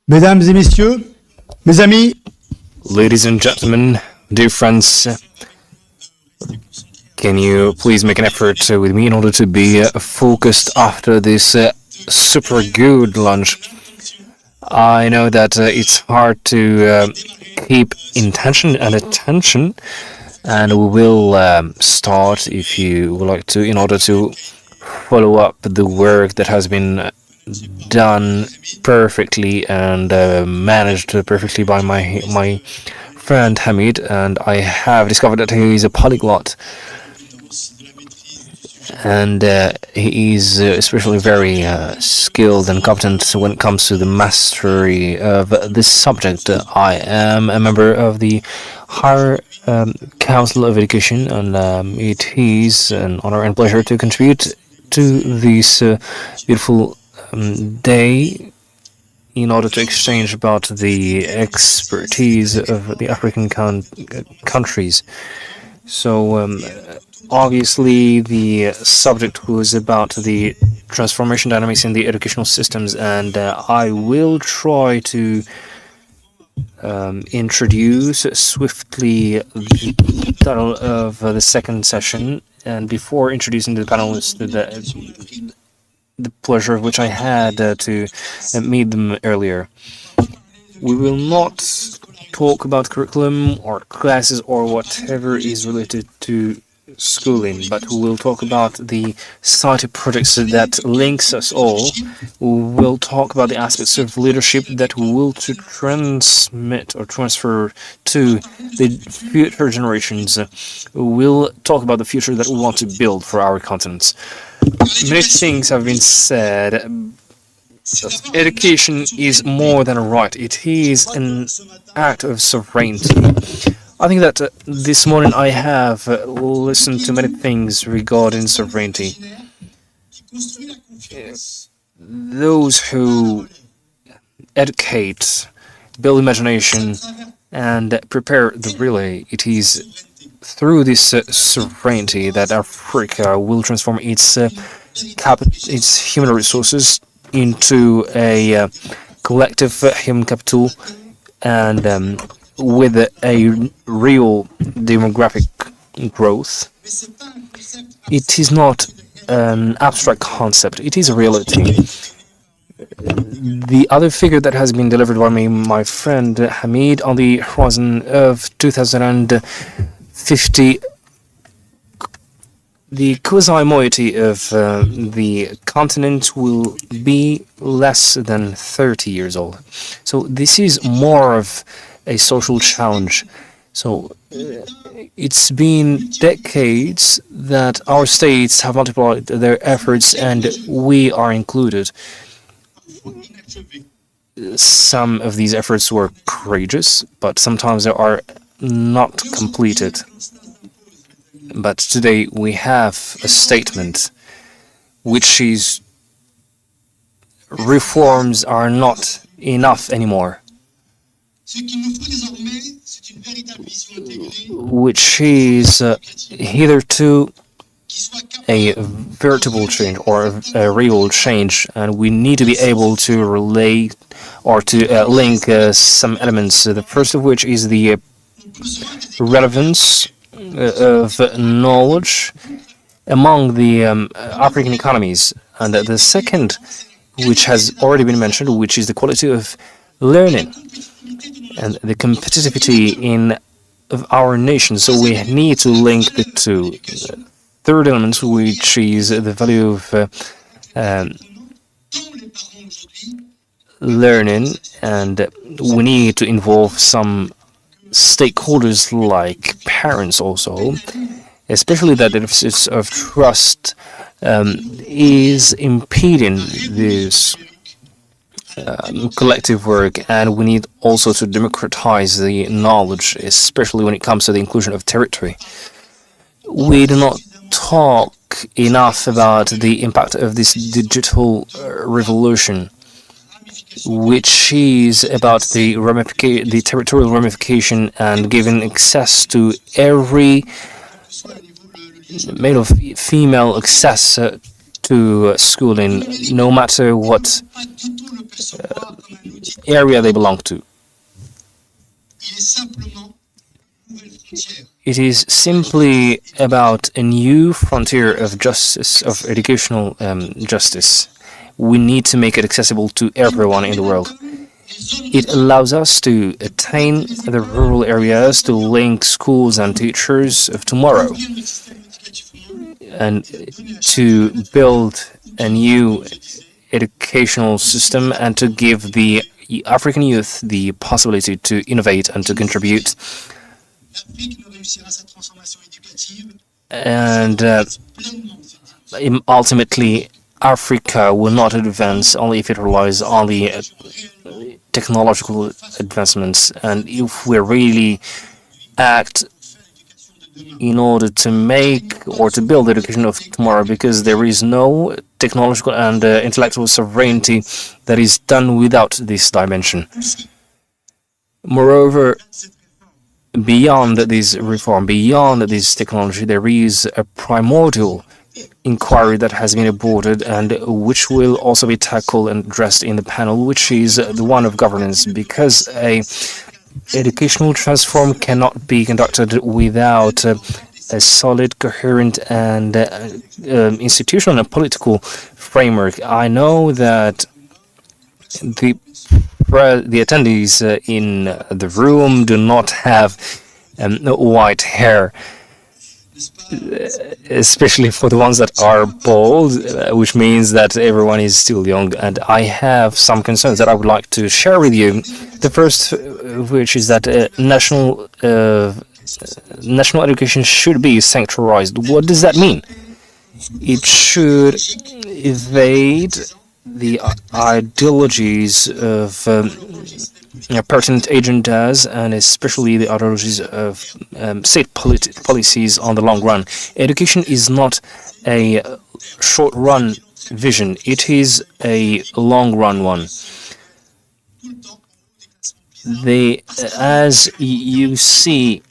Mesdames et messieurs, mes amis, Ladies and gentlemen, dear friends, can you please make an effort with me in order to be focused after this super good lunch? I know that it's hard to keep intention and attention, and we will start, if you would like to, in order to follow up the work that has been done perfectly and managed perfectly by my friend Hamid, and I have discovered that he is a polyglot, and he is especially very skilled and competent when it comes to the mastery of this subject. I am a member of the Higher Council of Education, and it is an honor and pleasure to contribute to this beautiful day in order to exchange about the expertise of the African countries. So obviously the subject was about the transformation dynamics in the educational systems, and I will try to introduce swiftly the title of the second session. And before introducing the panelists, the pleasure of which I had to meet them earlier. We will not talk about curriculum or classes or whatever is related to schooling, but we will talk about the society projects that links us all. We will talk about the aspects of leadership that we will to transmit or transfer to the future generations. We'll talk about the future that we want to build for our continents. Many things have been said. Education is more than a right. It is an act of sovereignty. I think that this morning I have listened to many things regarding sovereignty. Those who educate, build imagination, and prepare the relay, it is through this sovereignty that Africa will transform its human resources into a collective human capital, and with a real demographic growth. It is not an abstract concept, it is a reality. The other figure that has been delivered by my friend Hamid, on the horizon of 2050, the quasi-moiety of the continent will be less than 30 years old. So this is more of a social challenge. So it's been decades that our states have multiplied their efforts, and we are included. Some of these efforts were courageous, but sometimes they are not completed. But today we have a statement which is reforms are not enough anymore, which is hitherto a veritable change or a real change, and we need to be able to relate or to link some elements. The first of which is the relevance of knowledge among the African economies, and the second, which has already been mentioned, which is the quality of learning and the competitivity of our nation. So we need to link the two. Third element, which is the value of learning, and we need to involve some stakeholders like parents also, especially that the deficit of trust is impeding this collective work, and we need also to democratize the knowledge, especially when it comes to the inclusion of territory. We do not talk enough about the impact of this digital revolution, which is about the territorial ramification and giving access to every male or female access to schooling, no matter what area they belong to. It is simply about a new frontier of justice, of educational justice. We need to make it accessible to everyone in the world. It allows us to attain the rural areas, to link schools and teachers of tomorrow, and to build a new educational system and to give the African youth the possibility to innovate and to contribute. And ultimately, Africa will not advance only if it relies on the technological advancements, and if we really act in order to make or to build the education of tomorrow, because there is no technological and intellectual sovereignty that is done without this dimension. Moreover, beyond this reform, beyond this technology, there is a primordial inquiry that has been aborted and which will also be tackled and addressed in the panel, which is the one of governance, because a educational transform cannot be conducted without a solid, coherent and institutional and political framework. I know that the attendees in the room do not have white hair, especially for the ones that are bald, which means that everyone is still young. And I have some concerns that I would like to share with you. The first of which is that national education should be sanctuarized. What does that mean? It should evade the ideologies of pertinent agendas, and especially the ideologies of state policies on the long run. Education is not a short-run vision. It is a long-run one. As you see,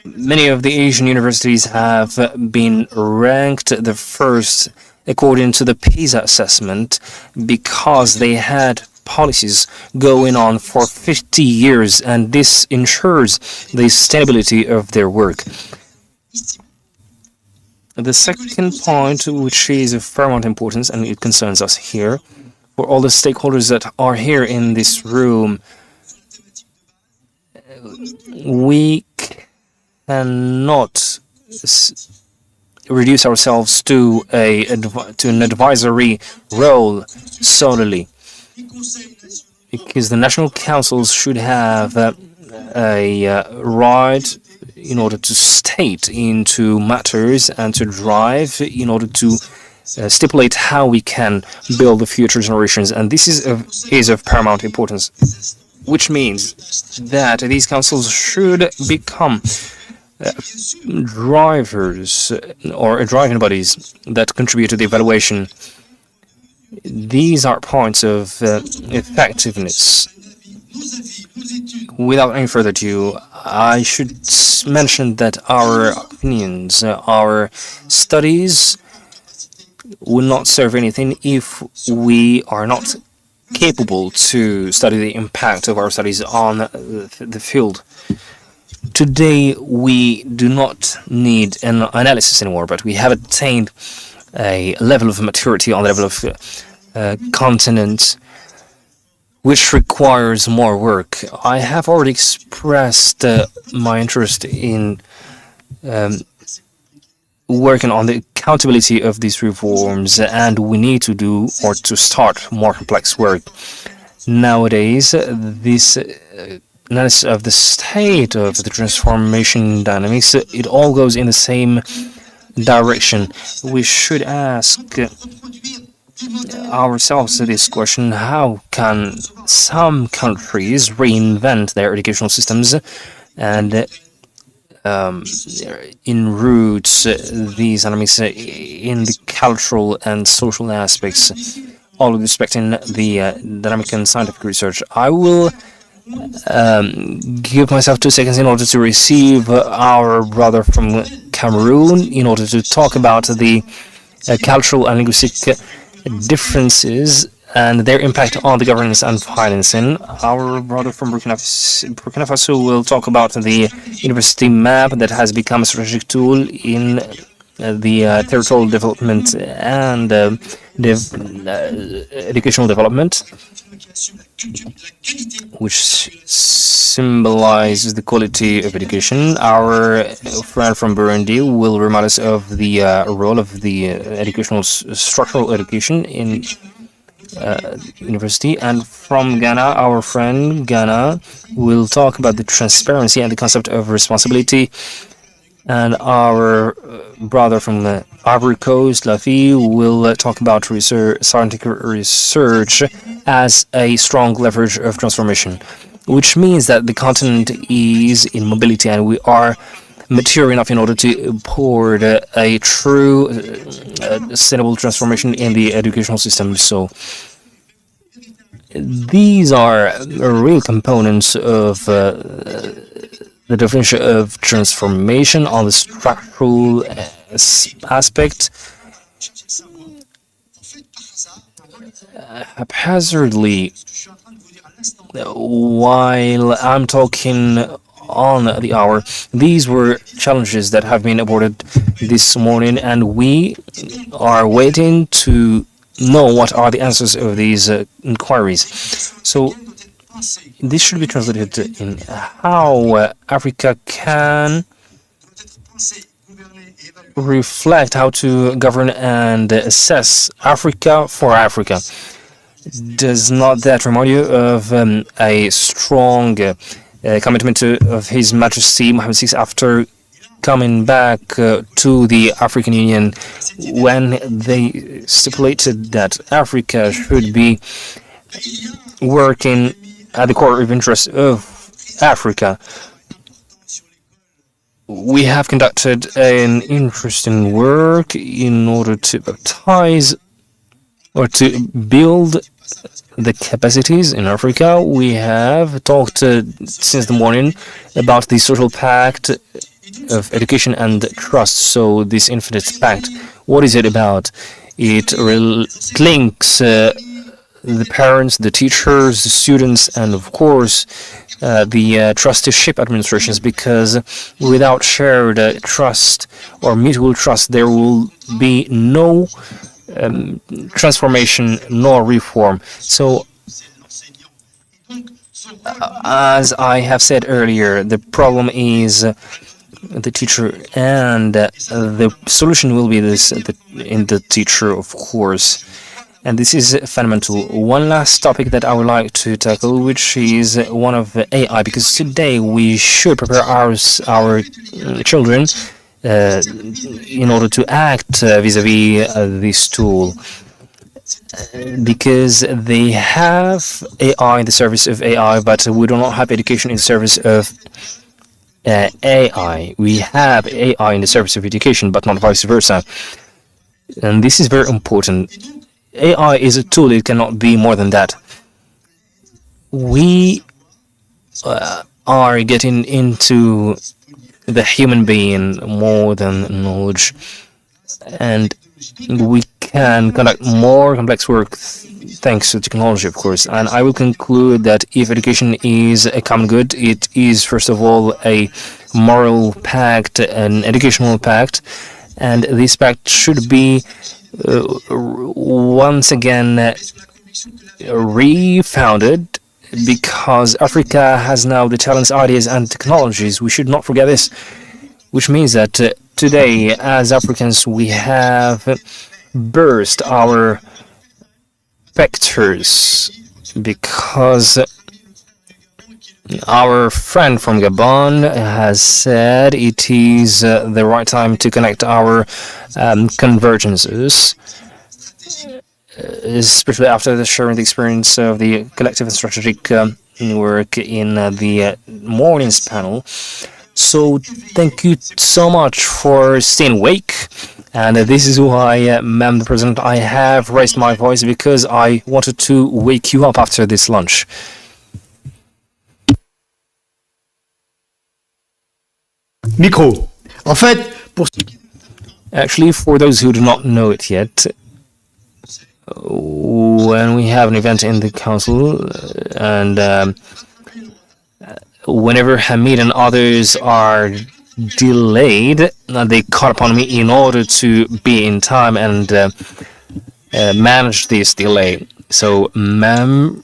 many of the Asian universities have been ranked the first according to the PISA assessment because they had policies going on for 50 years, and this ensures the stability of their work. The second point, which is of paramount importance, and it concerns us here, for all the stakeholders that are here in this room, we cannot reduce ourselves to an advisory role solely, because the national councils should have a right in order to state into matters and to drive in order to stipulate how we can build the future generations, and this is of paramount importance, which means that these councils should become drivers or driving bodies that contribute to the evaluation. These are points of effectiveness. Without any further ado, I should mention that our opinions, our studies will not serve anything if we are not capable to study the impact of our studies on the field. Today, we do not need an analysis anymore, but we have attained a level of maturity on the level of continent, which requires more work. I have already expressed my interest in working on the accountability of these reforms, and we need to do or to start more complex work. Nowadays, this analysis of the state of the transformation dynamics, it all goes in the same direction. We should ask ourselves this question: how can some countries reinvent their educational systems and enroots these dynamics in the cultural and social aspects, all respecting the dynamic and scientific research? I will give myself 2 seconds in order to receive our brother from Cameroon in order to talk about the cultural and linguistic differences and their impact on the governance and financing. Our brother from Burkina Faso will talk about the university map that has become a strategic tool in the territorial development and educational development, which symbolizes the quality of education. Our friend from Burundi will remind us of the role of the educational structural education in university. And from Ghana, our friend Ghana will talk about the transparency and the concept of responsibility. And our brother from the Ivory Coast, Lafi, will talk about scientific research as a strong leverage of transformation, which means that the continent is in mobility and we are mature enough in order to import a true sustainable transformation in the educational system. So these are real components of the definition of transformation on the structural aspect. Haphazardly, while I'm talking on the hour, these were challenges that have been aborted this morning, and we are waiting to know what are the answers of these inquiries. So this should be translated in how Africa can reflect how to govern and assess Africa for Africa. Does not that remind you of a strong commitment of His Majesty Mohammed VI after coming back to the African Union when they stipulated that Africa should be working at the core of interest of Africa? We have conducted an interesting work in order to baptize or to build the capacities in Africa. We have talked since the morning about the social pact of education and trust. So this infinite pact, what is it about? It links the parents, the teachers, the students, and of course the trusteeship administrations, because without shared trust or mutual trust there will be no transformation nor reform. So as I have said earlier, the problem is the teacher, and the solution will be this in the teacher, of course. And this is fundamental. One last topic that I would like to tackle, which is one of AI, because today we should prepare our children in order to act vis-a-vis this tool, because they have AI in the service of AI, but we do not have education in the service of AI. We have AI in the service of education, but not vice versa. And this is very important. AI is a tool, it cannot be more than that. We are getting into the human being more than knowledge, and we can conduct more complex work thanks to technology, of course. And I will conclude that if education is a common good, it is first of all a moral pact, an educational pact, and this pact should be once again refounded, because Africa has now the talents, ideas, and technologies. We should not forget this, which means that today, as Africans, we have burst our vectors, because our friend from Gabon has said it is the right time to connect our convergences, especially after sharing the experience of the collective and strategic work in the morning's panel. So thank you so much for staying awake. And this is why, Madam the President, I have raised my voice, because I wanted to wake you up after this lunch. Micro. En fait, pour... Actually, for those who do not know it yet, when we have an event in the council, and whenever Hamid and others are delayed, they call upon me in order to be in time and manage this delay. So, ma'am,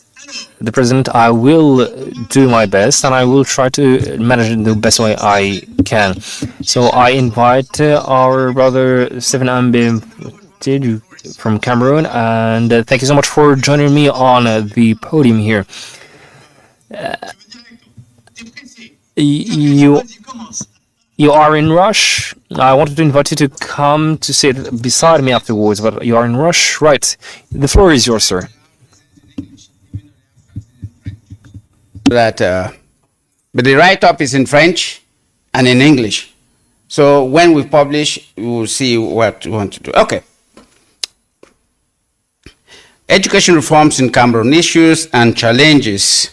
the president, I will do my best and I will try to manage it the best way I can. So I invite our brother Stephen Ambe from Cameroon, and thank you so much for joining me on the podium here. You are in rush. I wanted to invite you to come to sit beside me afterwards, but you are in rush, right? The floor is yours, sir. But the write-up is in French and in English. So when we publish, we will see what we want to do. Okay. Education reforms in Cameroon, issues and challenges.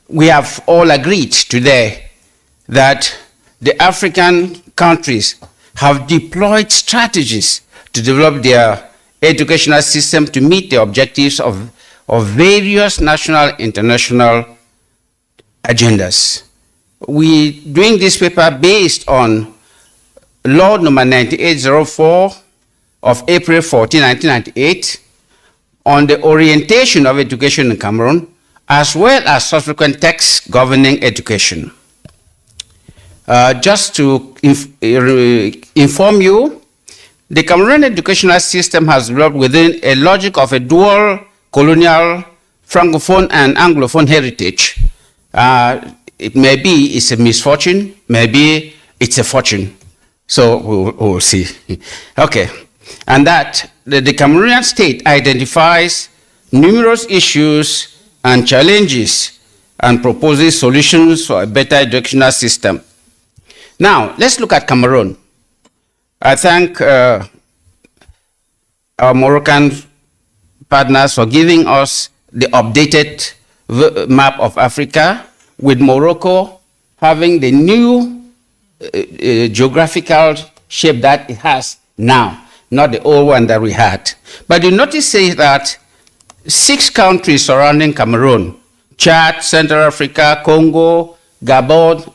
We have all agreed today that the African countries have deployed strategies to develop their educational system to meet the objectives of various national, international agendas. We doing this paper based on Law number 9804 of April 14, 1998 on the orientation of education in Cameroon, as well as subsequent texts governing education. Just to inform you, the Cameroon educational system has developed within a logic of a dual colonial Francophone and Anglophone heritage. It may be it's a misfortune, maybe it's a fortune. So we'll see. Okay. And that the Cameroonian state identifies numerous issues and challenges and proposes solutions for a better educational system. Now, let's look at Cameroon. I thank our Moroccan partners for giving us the updated map of Africa, with Morocco having the new geographical shape that it has now, not the old one that we had. But you notice that 6 countries surrounding Cameroon, Chad, Central Africa, Congo, Gabon,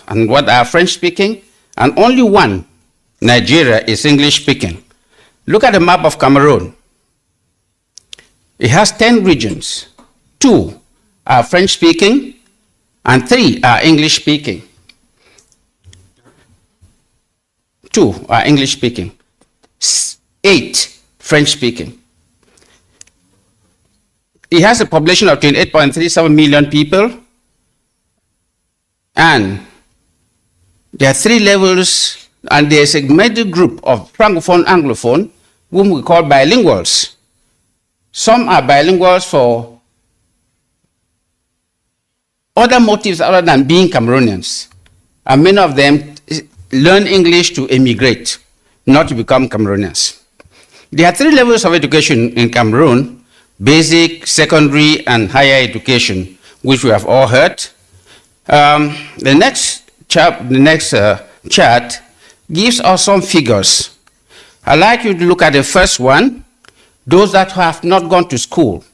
and what are French speaking, and only one, Nigeria, is English speaking. Look at the map of Cameroon. It has 10 regions. 2 are French speaking, and 3 are English speaking. 2 are English speaking. 8 French speaking. It has a population of 28.37 million people, and there are 3 levels, and there is a middle group of Francophone, Anglophone, whom we call bilinguals. Some are bilinguals for other motives other than being Cameroonians, and many of them learn English to emigrate, not to become Cameroonians. There are 3 levels of education in Cameroon: basic, secondary, and higher education, which we have all heard. The next chart gives us some figures. I'd like you to look at the first one, those that have not gone to school.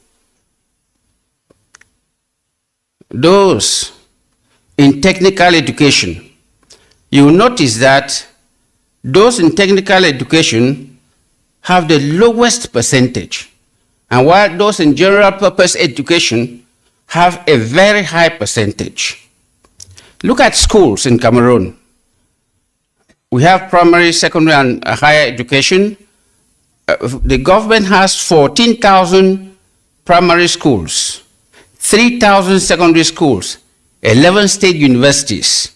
Those in technical education. You will notice that those in technical education have the lowest percentage, and while those in general purpose education have a very high percentage. Look at schools in Cameroon. We have primary, secondary, and higher education. The government has 14,000 primary schools, 3,000 secondary schools, 11 state universities.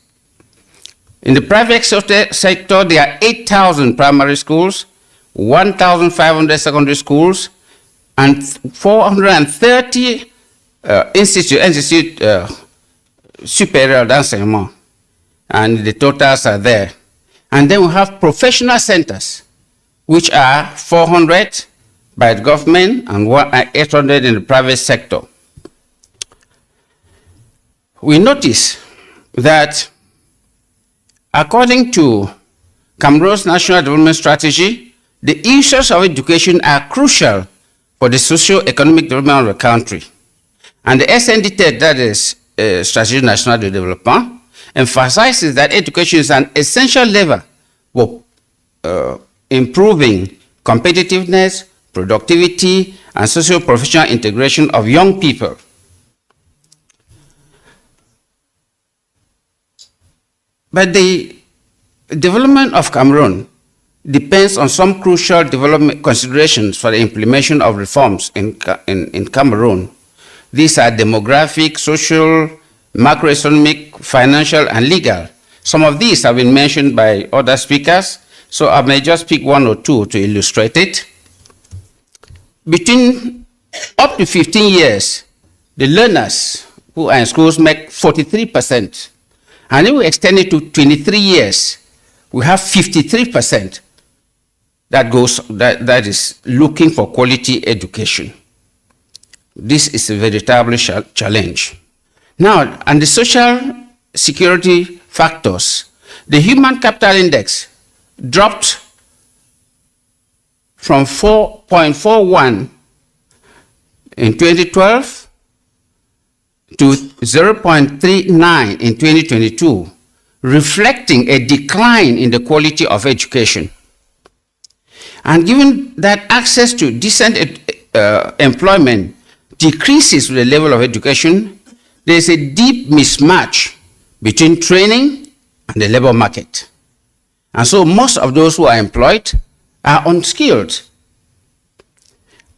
In the private sector, there are 8,000 primary schools, 1,500 secondary schools, and 430 institute supérieur d'enseignement, and the totals are there. And then we have professional centers, which are 400 by the government and 800 in the private sector. We notice that according to Cameroon's National Development Strategy, the issues of education are crucial for the socio-economic development of the country. And the SNDT, that is Strategie Nationale de Développement, emphasizes that education is an essential lever for improving competitiveness, productivity, and socio-professional integration of young people. But the development of Cameroon depends on some crucial development considerations for the implementation of reforms in Cameroon. These are demographic, social, macroeconomic, financial, and legal. Some of these have been mentioned by other speakers, so I may just pick one or two to illustrate it. Between up to 15 years, the learners who are in schools make 43%. And if we extend it to 23 years, we have 53% that is looking for quality education. This is a veritable challenge. Now, and the social security factors, the human capital index dropped from 4.41 in 2012 to 0.39 in 2022, reflecting a decline in the quality of education. And given that access to decent employment decreases with the level of education, there is a deep mismatch between training and the labor market. And so most of those who are employed are unskilled.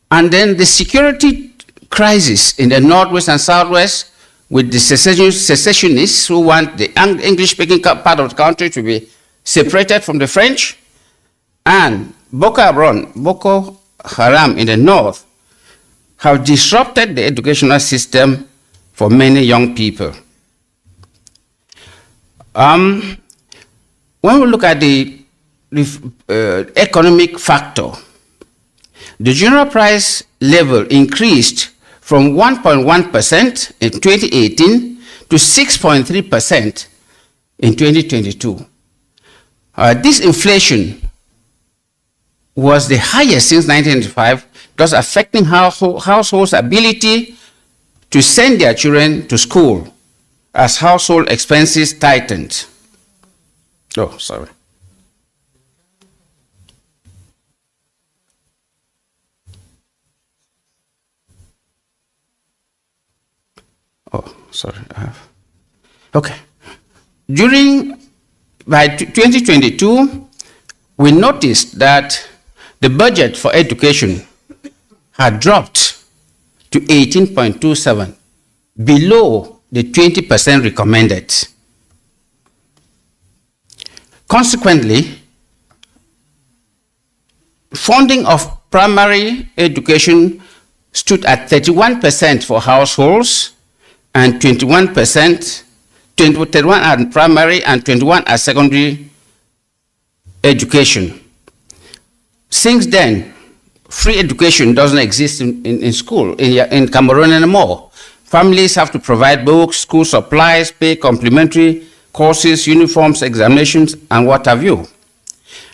And then the security crisis in the Northwest and Southwest with the secessionists who want the English-speaking part of the country to be separated from the French, and Boko Haram in the North have disrupted the educational system for many young people. When we look at the economic factor, the general price level increased from 1.1% in 2018 to 6.3% in 2022. This inflation was the highest since 1995, thus affecting households' ability to send their children to school as household expenses tightened. Oh, sorry. Oh, sorry, I have. Okay. By 2022, we noticed that the budget for education had dropped to 18.27, below the 20% recommended. Consequently, funding of primary education stood at 31% for households and 21%, 21 at primary and 21 at secondary education. Since then, free education doesn't exist in school, in Cameroon anymore. Families have to provide books, school supplies, pay complimentary courses, uniforms, examinations, and what have you.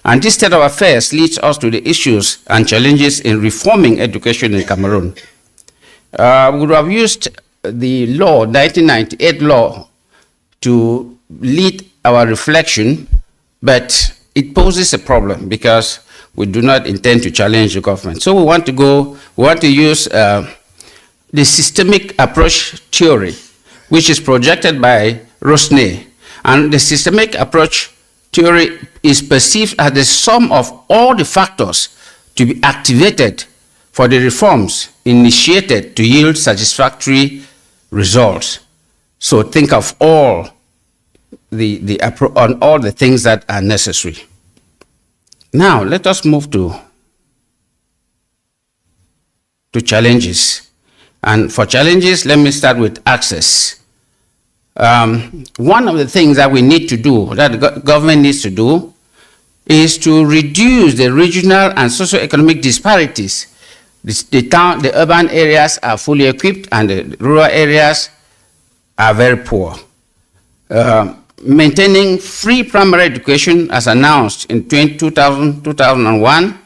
And this state of affairs leads us to the issues and challenges in reforming education in Cameroon. We would have used the law, 1998 law, to lead our reflection, but it poses a problem because we do not intend to challenge the government. So we want to use the systemic approach theory, which is projected by Rosnay. And the systemic approach theory is perceived as the sum of all the factors to be activated for the reforms initiated to yield satisfactory results. So think of all on all the things that are necessary. Now, let us move to challenges. And for challenges, let me start with access. One of the things that we need to do, that the government needs to do, is to reduce the regional and socio-economic disparities. The urban areas are fully equipped and the rural areas are very poor. Maintaining free primary education as announced in 2001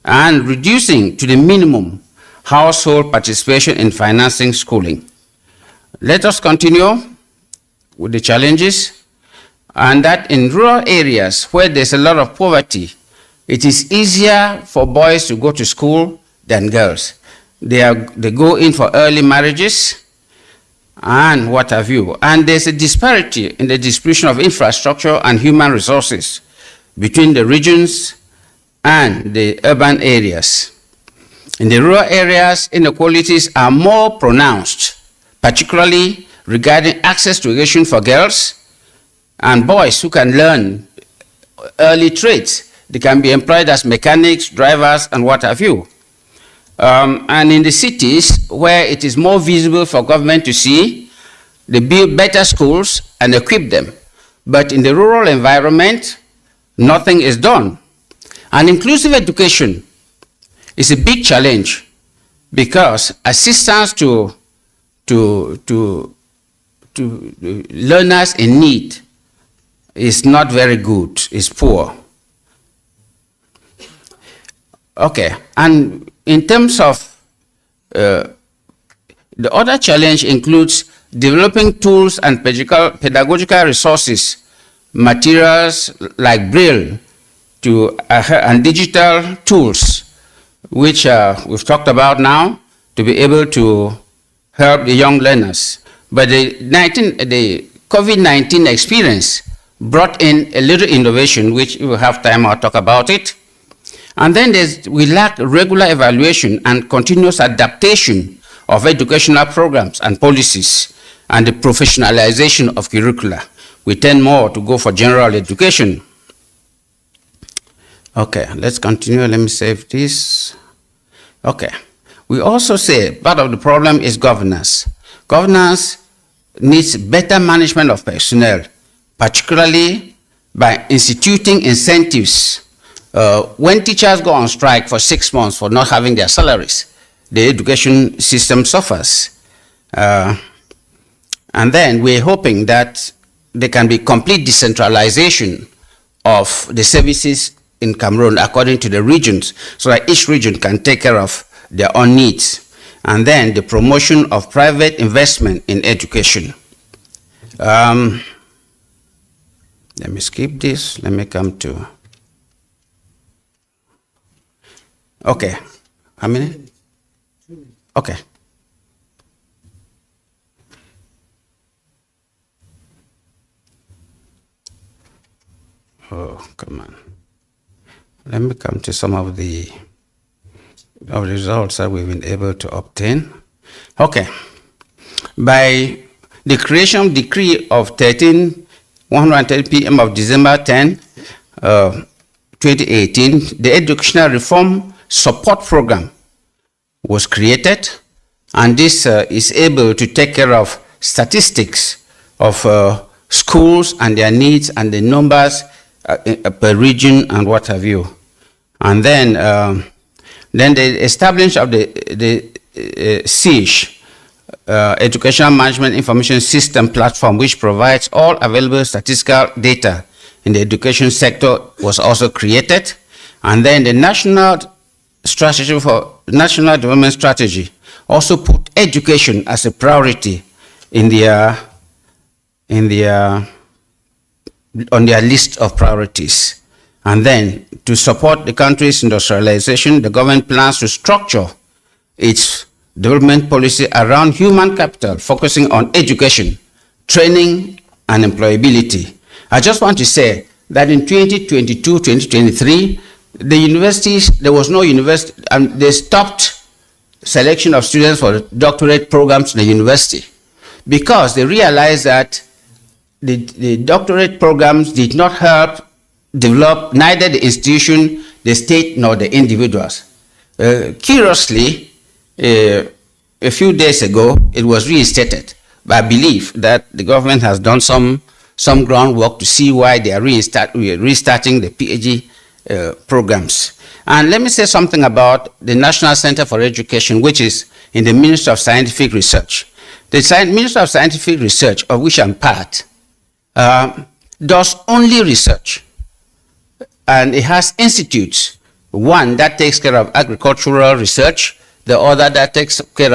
and reducing to the minimum household participation in financing schooling. Let us continue with the challenges, and that in rural areas where there's a lot of poverty, it is easier for boys to go to school than girls. They go in for early marriages and what have you. And there's a disparity in the distribution of infrastructure and human resources between the regions and the urban areas. In the rural areas, inequalities are more pronounced, particularly regarding access to education for girls and boys who can learn early trades. They can be employed as mechanics, drivers, and what have you. And in the cities, where it is more visible for government to see, they build better schools and equip them. But in the rural environment, nothing is done. And inclusive education is a big challenge because assistance to learners in need is not very good, is poor. Okay, and in terms of the other challenge includes developing tools and pedagogical resources, materials like Braille and digital tools, which we've talked about now, to be able to help the young learners. But the COVID-19 experience brought in a little innovation, which we will have time, I'll talk about it. And then we lack regular evaluation and continuous adaptation of educational programs and policies and the professionalization of curricula. We tend more to go for general education. Okay, let's continue. Let me save this. Okay. We also say part of the problem is governance. Governance needs better management of personnel, particularly by instituting incentives. When teachers go on strike for 6 months for not having their salaries, the education system suffers. And then we're hoping that there can be complete decentralization of the services in Cameroon according to the regions, so that each region can take care of their own needs. And then the promotion of private investment in education. Let me skip this. Let me come to. Okay. How many? Okay. Oh, come on. Let me come to some of the results that we've been able to obtain. Okay. By the creation decree of 130 p.m. of December 10, 2018, the Educational Reform Support Program was created, and this is able to take care of statistics of schools and their needs and the numbers per region and what have you. And then the establishment of the CSEFRS, Educational Management Information System platform, which provides all available statistical data in the education sector, was also created. And then the National Development Strategy also put education as a priority on their list of priorities. And then to support the country's industrialization, the government plans to structure its development policy around human capital, focusing on education, training, and employability. I just want to say that in 2022, 2023, the universities, there was no university, and they stopped selection of students for doctorate programs in the university because they realized that the doctorate programs did not help develop neither the institution, the state, nor the individuals. Curiously, a few days ago, it was reinstated. But I believe that the government has done some groundwork to see why they are restarting the PhD programs. And let me say something about the National Center for Education, which is in the Ministry of Scientific Research. The Ministry of Scientific Research, of which I'm part, does only research. And it has institutes, one that takes care of agricultural research, the other that takes care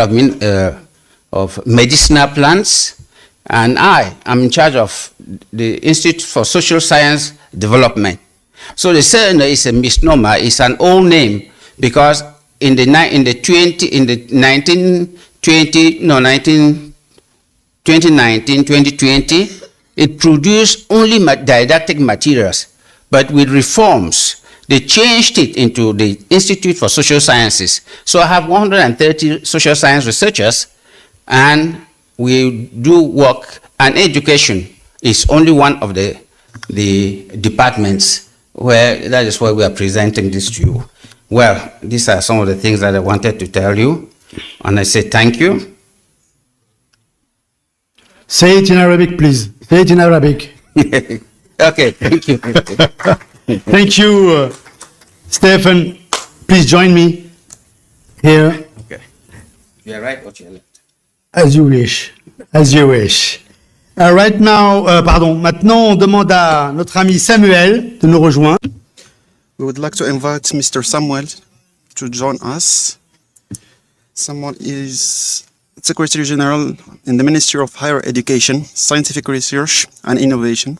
of medicinal plants, and I am in charge of the Institute for Social Science Development. So the CNA is a misnomer, it's an old name, because in the 2019-2020, it produced only didactic materials, but with reforms, they changed it into the Institute for Social Sciences. So I have 130 social science researchers, and we do work, and education is only one of the departments where that is why we are presenting this to you. Well, these are some of the things that I wanted to tell you, and I say thank you. Say it in Arabic, please. Say it in Arabic. Okay, thank you. Thank you, Stephen. Please join me here. Okay. You are right, what you left. As you wish. As you wish. Right now, maintenant, on demande à notre ami Samuel de nous rejoindre. We would like to invite Mr. Samuel to join us. Samuel is Secretary General in the Ministry of Higher Education, Scientific Research and Innovation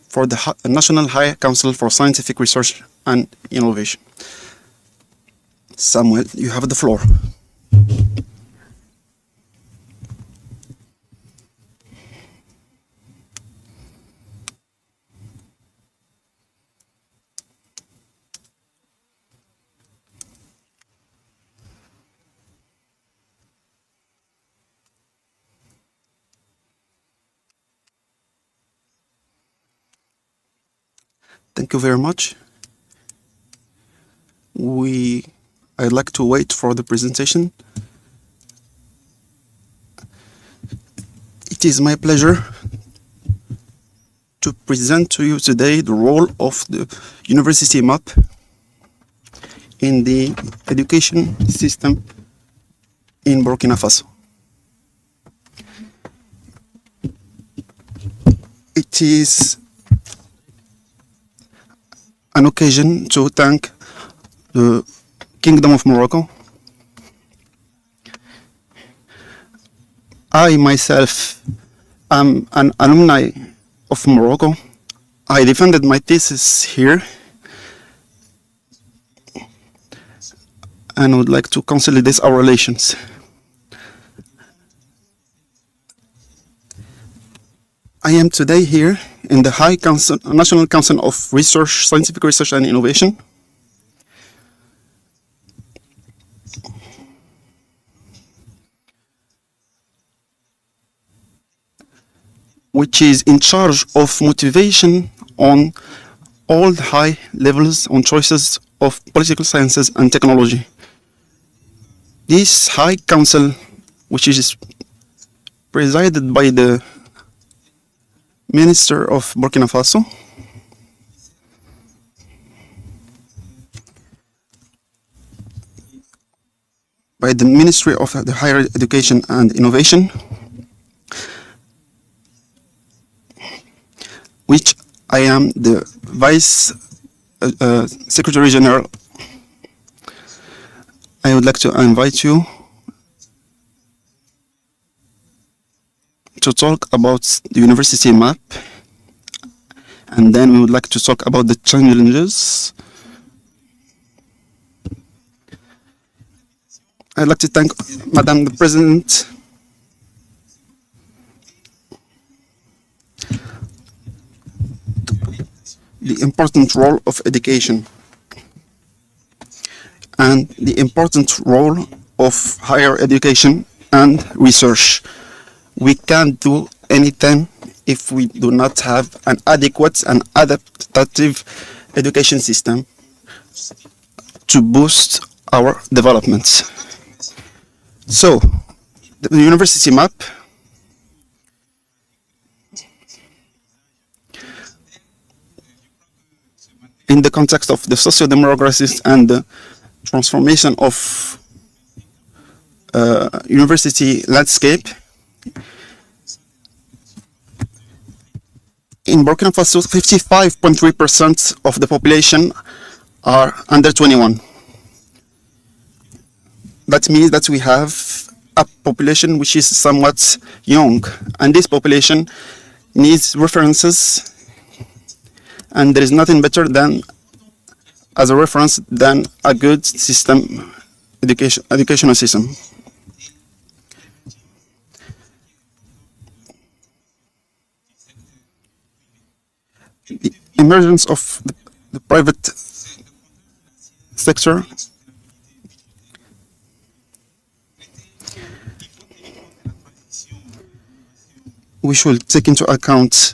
for the National High Council for Scientific Research and Innovation. Samuel, you have the floor. Thank you very much. I'd like to wait for the presentation. It is my pleasure to present to you today the role of the university map in the education system in Burkina Faso. It is an occasion to thank the Kingdom of Morocco. I myself am an alumni of Morocco. I defended my thesis here and would like to consolidate our relations. I am today here in the National Council of Research, Scientific Research and Innovation. Which is in charge of motivation on all the high levels on choices of political sciences and technology. This High Council, which is presided by the Minister of Burkina Faso, by the Ministry of the Higher Education and Innovation, which I am the Vice Secretary General. I would like to invite you to talk about the university map, and then we would like to talk about the challenges. I'd like to thank Madam the President, the important role of education and the important role of higher education and research. We can't do anything if we do not have an adequate and adaptive education system to boost our development. So, the university map in the context of the socio-demographics and the transformation of university landscape. In Burkina Faso, 55.3% of the population are under 21. That means that we have a population which is somewhat young, and this population needs references, and there is nothing better than as a reference than a good system, educational system. The emergence of the private sector we should take into account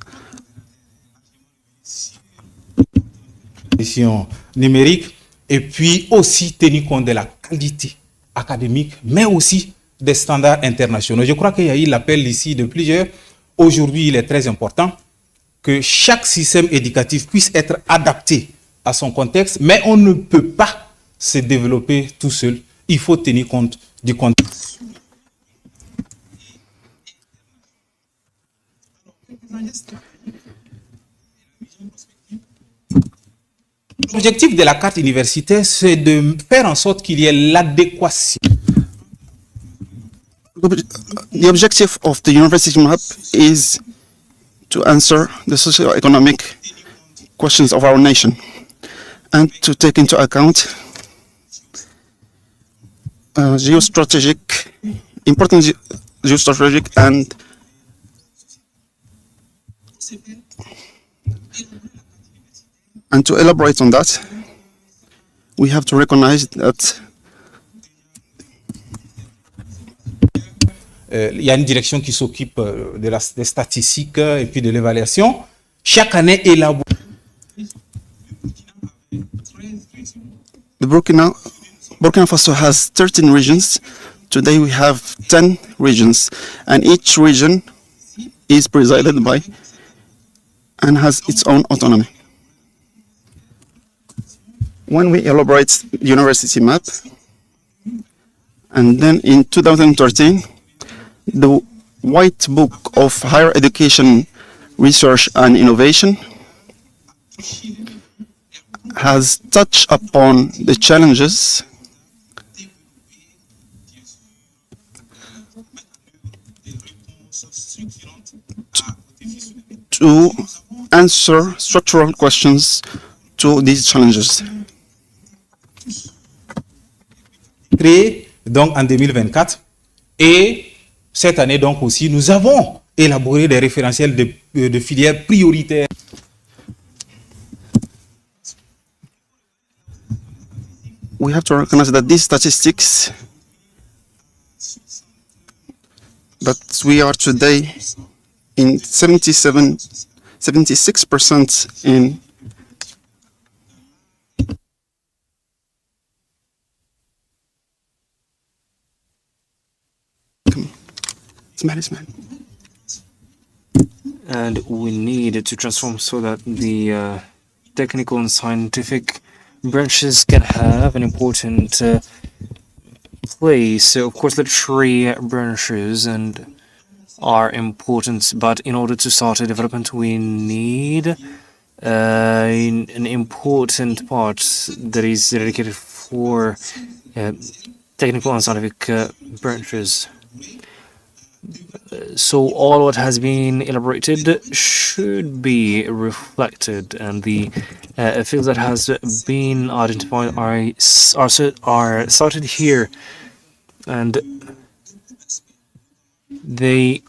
numérique et puis aussi tenir compte de la qualité académique, mais aussi des standards internationaux. Je crois qu'il y a eu l'appel ici de plusieurs. Aujourd'hui, il est très important que chaque système éducatif puisse être adapté à son contexte, mais on ne peut pas se développer tout seul. Il faut tenir compte du contexte. L'objectif de la carte universitaire, c'est de faire en sorte qu'il y ait l'adéquation. The objective of the university map is to answer the socio-economic questions of our nation and to take into account important geostrategic and to elaborate on that, we have to recognize that il y a une direction qui s'occupe des statistiques et puis de l'évaluation. Chaque année élabore. The Burkina Faso has 13 regions. Today we have 10 regions, and each region is presided by and has its own autonomy. When we elaborate the university map, and then in 2013, the White Book of Higher Education, Research and Innovation has touched upon the challenges to answer structural questions to these challenges. Créé donc en 2024 et cette année donc aussi nous avons élaboré des référentiels de filières prioritaires. We have to recognize that these statistics that we are today in 76% in And we need to transform so that the technical and scientific branches can have an important place. So, of course, the tree branches are important, but in order to start a development, we need an important part that is dedicated for technical and scientific branches. So all what has been elaborated should be reflected, and the fields that has been identified are started here, and they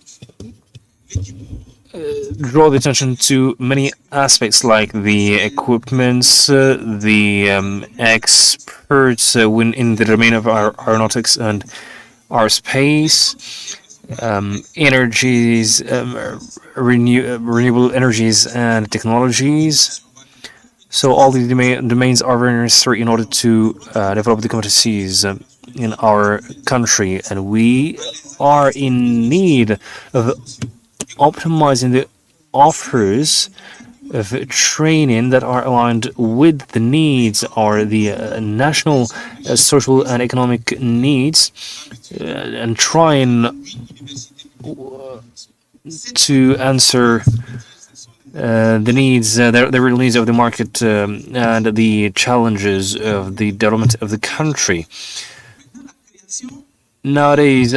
draw the attention to many aspects like the equipments, the experts in the domain of our aeronautics and our space, energies, renewable energies and technologies. So all these domains are very necessary in order to develop the competencies in our country, and we are in need of optimizing the offers of training that are aligned with the needs or the national social and economic needs, and trying to answer the needs, the real needs of the market and the challenges of the development of the country. Nowadays,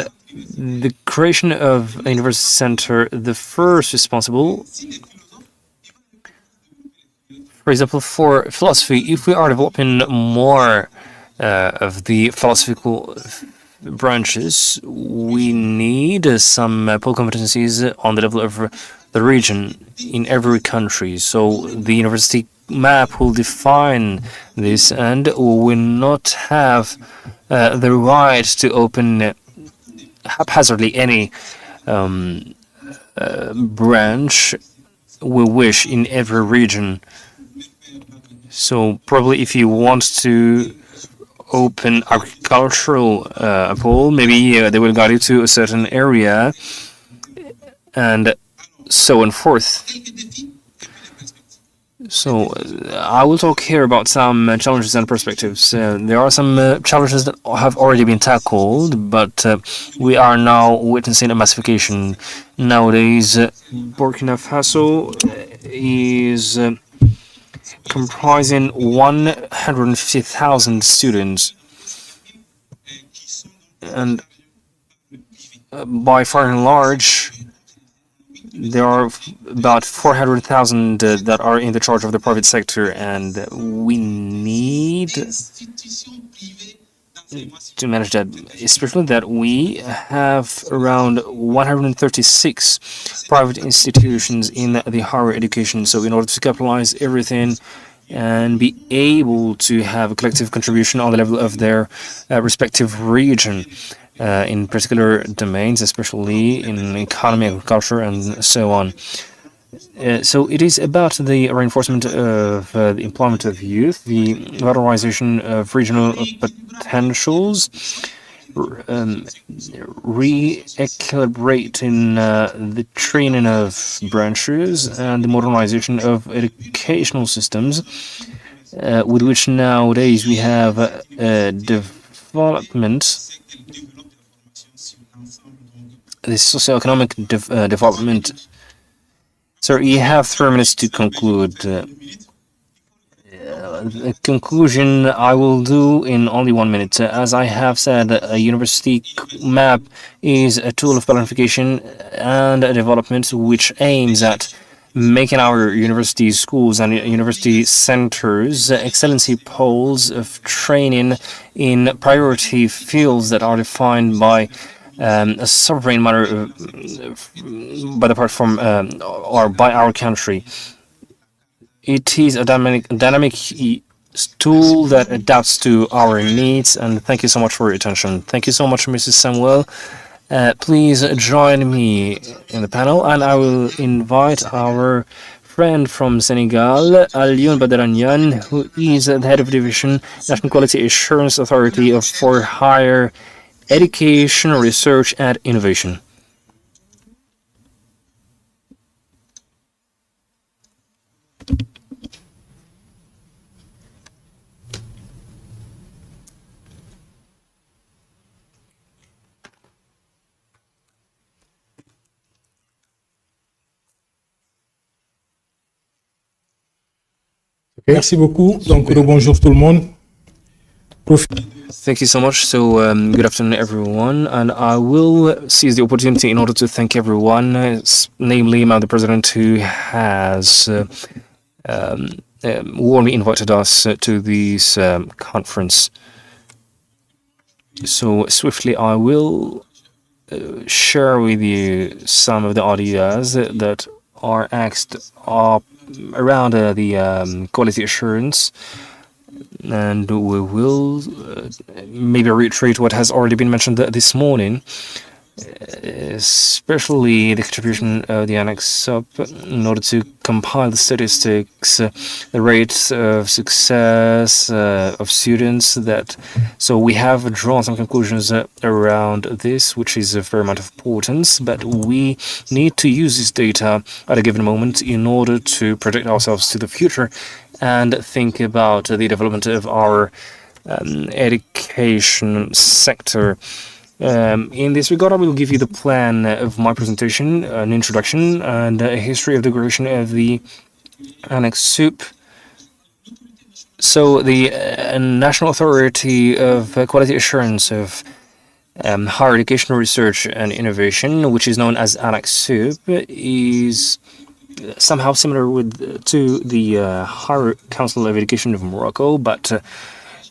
the creation of a university center, the first responsible, for example, for philosophy, if we are developing more of the philosophical branches, we need some pole competencies on the level of the region in every country. So the university map will define this, and we will not have the right to open haphazardly any branch we wish in every region. So probably if you want to open agricultural pole, maybe they will guide you to a certain area and so on forth. So I will talk here about some challenges and perspectives. There are some challenges that have already been tackled, but we are now witnessing a massification. Nowadays, Burkina Faso is comprising 150,000 students, and by far and large, there are about 400,000 that are in the charge of the private sector, and we need to manage that, especially that we have around 136 private institutions in the higher education. So in order to capitalize everything and be able to have a collective contribution on the level of their respective region, in particular domains, especially in economy, agriculture, and so on. So it is about the reinforcement of the employment of youth, the valorization of regional potentials, re-equilibrating the training of branches, and the modernization of educational systems, with which nowadays we have development, the socioeconomic development. Sir, you have 3 minutes to conclude. The conclusion I will do in only 1 minute. As I have said, a university map is a tool of planification and a development which aims at making our university schools and university centers excellency poles of training in priority fields that are defined by a sovereign manner by the part from or by our country. It is a dynamic tool that adapts to our needs, and thank you so much for your attention. Thank you so much, Mrs. Samuel. Please join me in the panel, and I will invite our friend from Senegal, Alioune Badaranian, who is the head of division, National Quality Assurance Authority for Higher Education, Research and Innovation. Merci beaucoup. Donc, bonjour tout le monde. Thank you so much. So, good afternoon, everyone. And I will seize the opportunity in order to thank everyone, namely the President, who has warmly invited us to this conference. So, swiftly, I will share with you some of the ideas that are asked up around the quality assurance, and we will maybe reiterate what has already been mentioned this morning, especially the contribution of the ANAQ-Sup in order to compile the statistics, the rates of success of students. So we have drawn some conclusions around this, which is of very much importance, but we need to use this data at a given moment in order to project ourselves to the future and think about the development of our education sector. In this regard, I will give you the plan of my presentation, an introduction, and a history of the creation of the ANAQ-Sup. So the National Authority of Quality Assurance of higher education research and innovation, which is known as ANAQ-Sup, is somehow similar to the Higher Council of Education of Morocco, but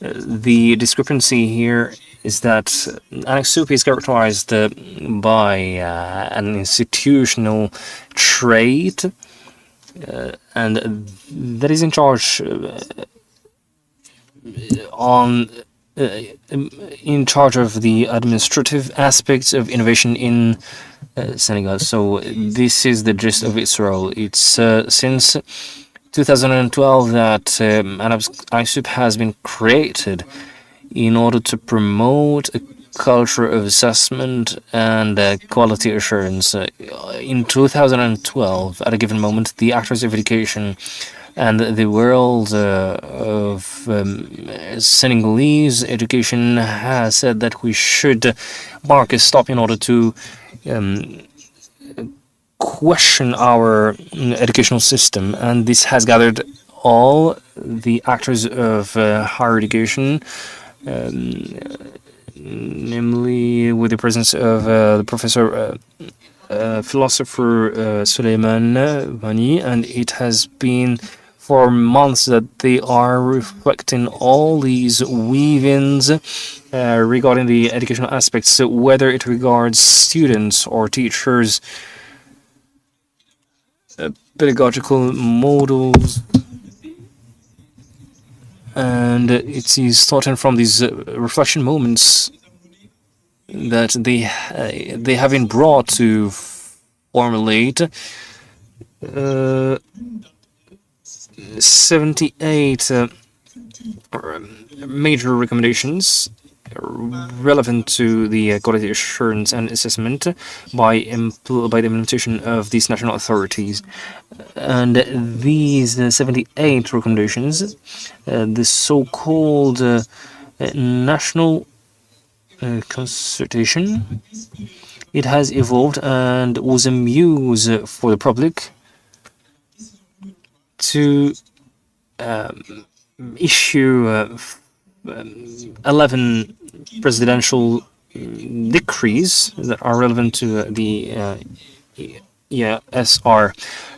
the discrepancy here is that ANAQ-Sup is characterized by an institutional trait, and that is in charge in charge of the administrative aspects of innovation in Senegal. So this is the gist of its role. It's since 2012 that ANAQ-Sup has been created in order to promote a culture of assessment and quality assurance. In 2012, at a given moment, the actors of education and the world of Senegalese education has said that we should mark a stop in order to question our educational system, and this has gathered all the actors of higher education, namely with the presence of the professor philosopher Suleiman Vani, and it has been for months that they are reflecting all these weave-ins regarding the educational aspects, whether it regards students or teachers, pedagogical models, and it is starting from these reflection moments that they have been brought to formulate 78 major recommendations relevant to the quality assurance and assessment by the implementation of these national authorities. And these 78 recommendations, the so-called national consultation, it has evolved and was a muse for the public to issue 11 presidential decrees that are relevant to the ESR,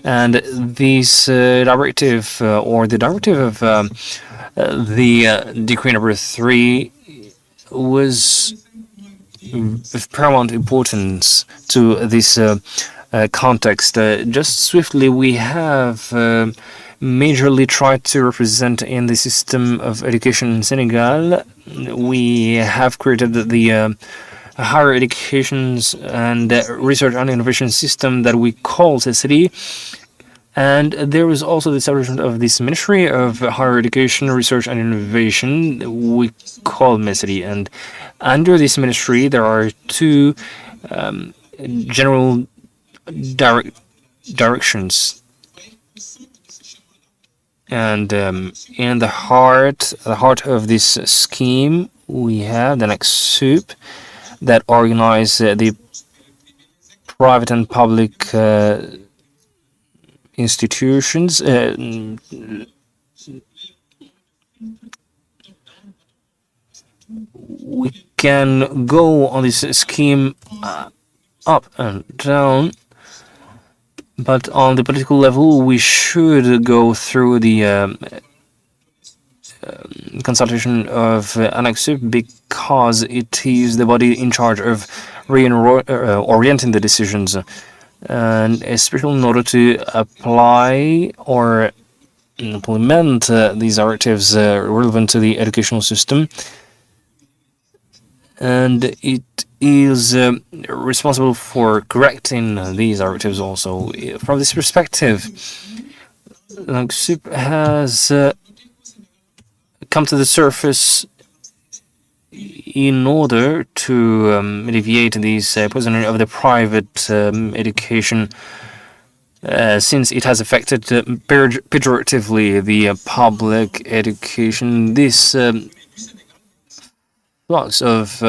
and this directive or the directive of the decree number 3 was of paramount importance to this context. Just swiftly, we have majorly tried to represent in the system of education in Senegal. We have created the higher educations and research and innovation system that we call CSEFRS, and there is also the establishment of this Ministry of Higher Education, Research and Innovation we call MESRI, and under this ministry there are two general directions. And in the heart of this scheme, we have the ANAQ-Sup that organize the private and public institutions. We can go on this scheme up and down, but on the political level, we should go through the consultation of ANAQ-Sup because it is the body in charge of orienting the decisions, and especially in order to apply or implement these directives relevant to the educational system. And it is responsible for correcting these directives also. From this perspective, ANAQ-Sup has come to the surface in order to alleviate these poisoning of the private education, since it has affected pejoratively the public education. This flux of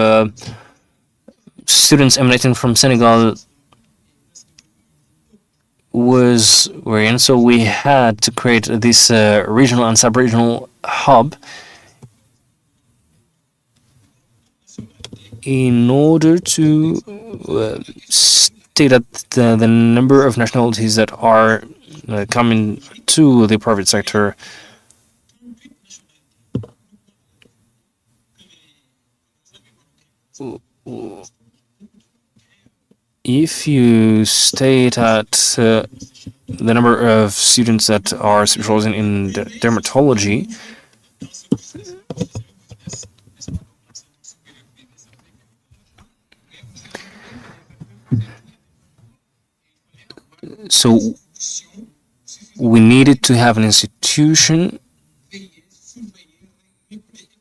students emanating from Senegal was worrying, so we had to create this regional and sub-regional hub in order to state that the number of nationalities that are coming to the private sector if you state that the number of students that are specializing in dermatology, so we needed to have an institution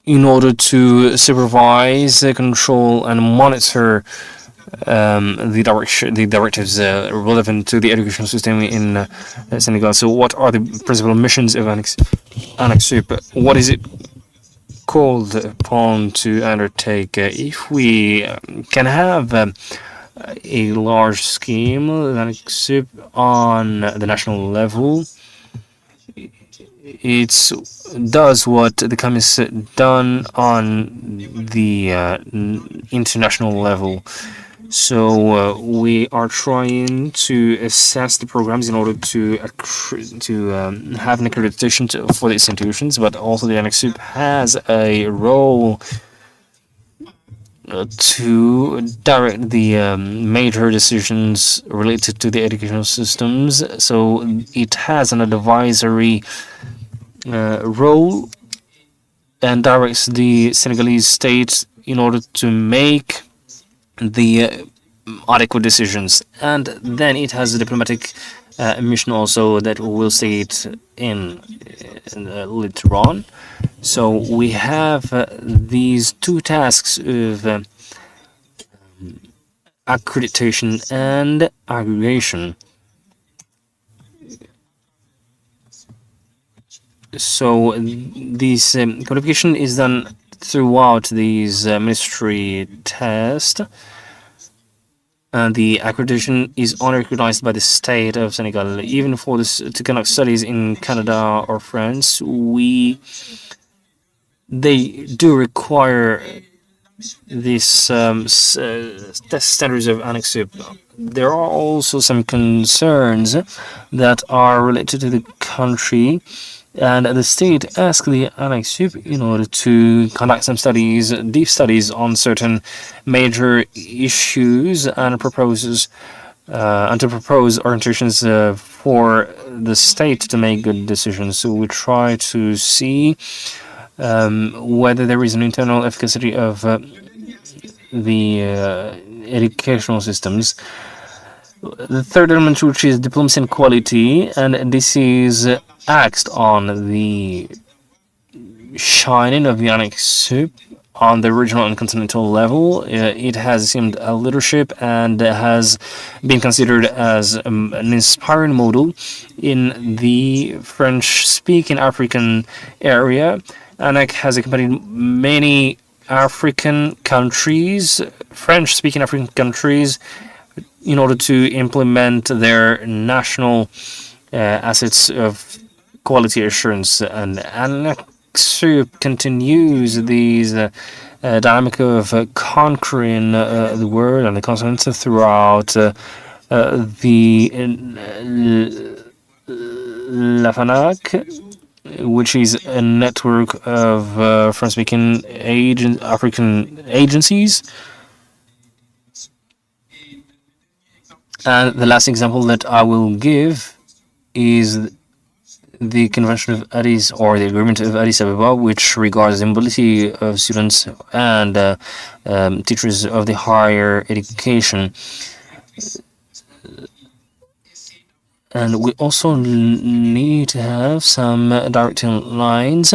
in order to supervise, control, and monitor the directives relevant to the educational system in Senegal. So, what are the principal missions of ANAQ-Sup? What is it called upon to undertake? If we can have a large scheme of ANAQ-Sup on the national level, it does what the CAMIS done on the international level. So we are trying to assess the programs in order to have an accreditation for the institutions, but also the ANAQ-Sup has a role to direct the major decisions related to the educational systems. So it has an advisory role and directs the Senegalese state in order to make the adequate decisions. And then it has a diplomatic mission also that we'll see it in later on. So we have these two tasks of accreditation and aggregation. So this qualification is done throughout these ministry tests. And the accreditation is only recognized by the state of Senegal. Even for this to conduct studies in Canada or France, they do require these standards of ANAQ-Sup. There are also some concerns that are related to the country, and the state asked the ANAQ-Sup in order to conduct some studies, deep studies on certain major issues and propose orientations for the state to make good decisions. So we try to see whether there is an internal efficacy of the educational systems. The third element, which is diplomacy and quality, and this is axed on the shining of the ANAQ-Sup on the regional and continental level. It has assumed a leadership and has been considered as an inspiring model in the French-speaking African area. ANAQ has accompanied many African countries, French-speaking African countries, in order to implement their national assets of quality assurance. And ANAQ-Sup continues these dynamic of conquering the world and the continent throughout the FANAQ, which is a network of French-speaking African agencies. And the last example that I will give is the Convention of Addis, or the Agreement of Addis Ababa, which regards the mobility of students and teachers of the higher education. And we also need to have some directing lines.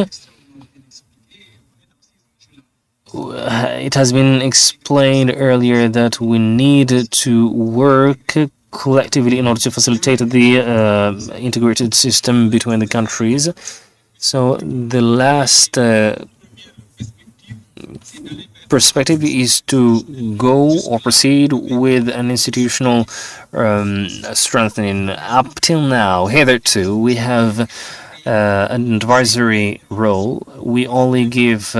It has been explained earlier that we need to work collectively in order to facilitate the integrated system between the countries. So the last perspective is to go or proceed with an institutional strengthening. Up till now, hitherto, we have an advisory role. We only give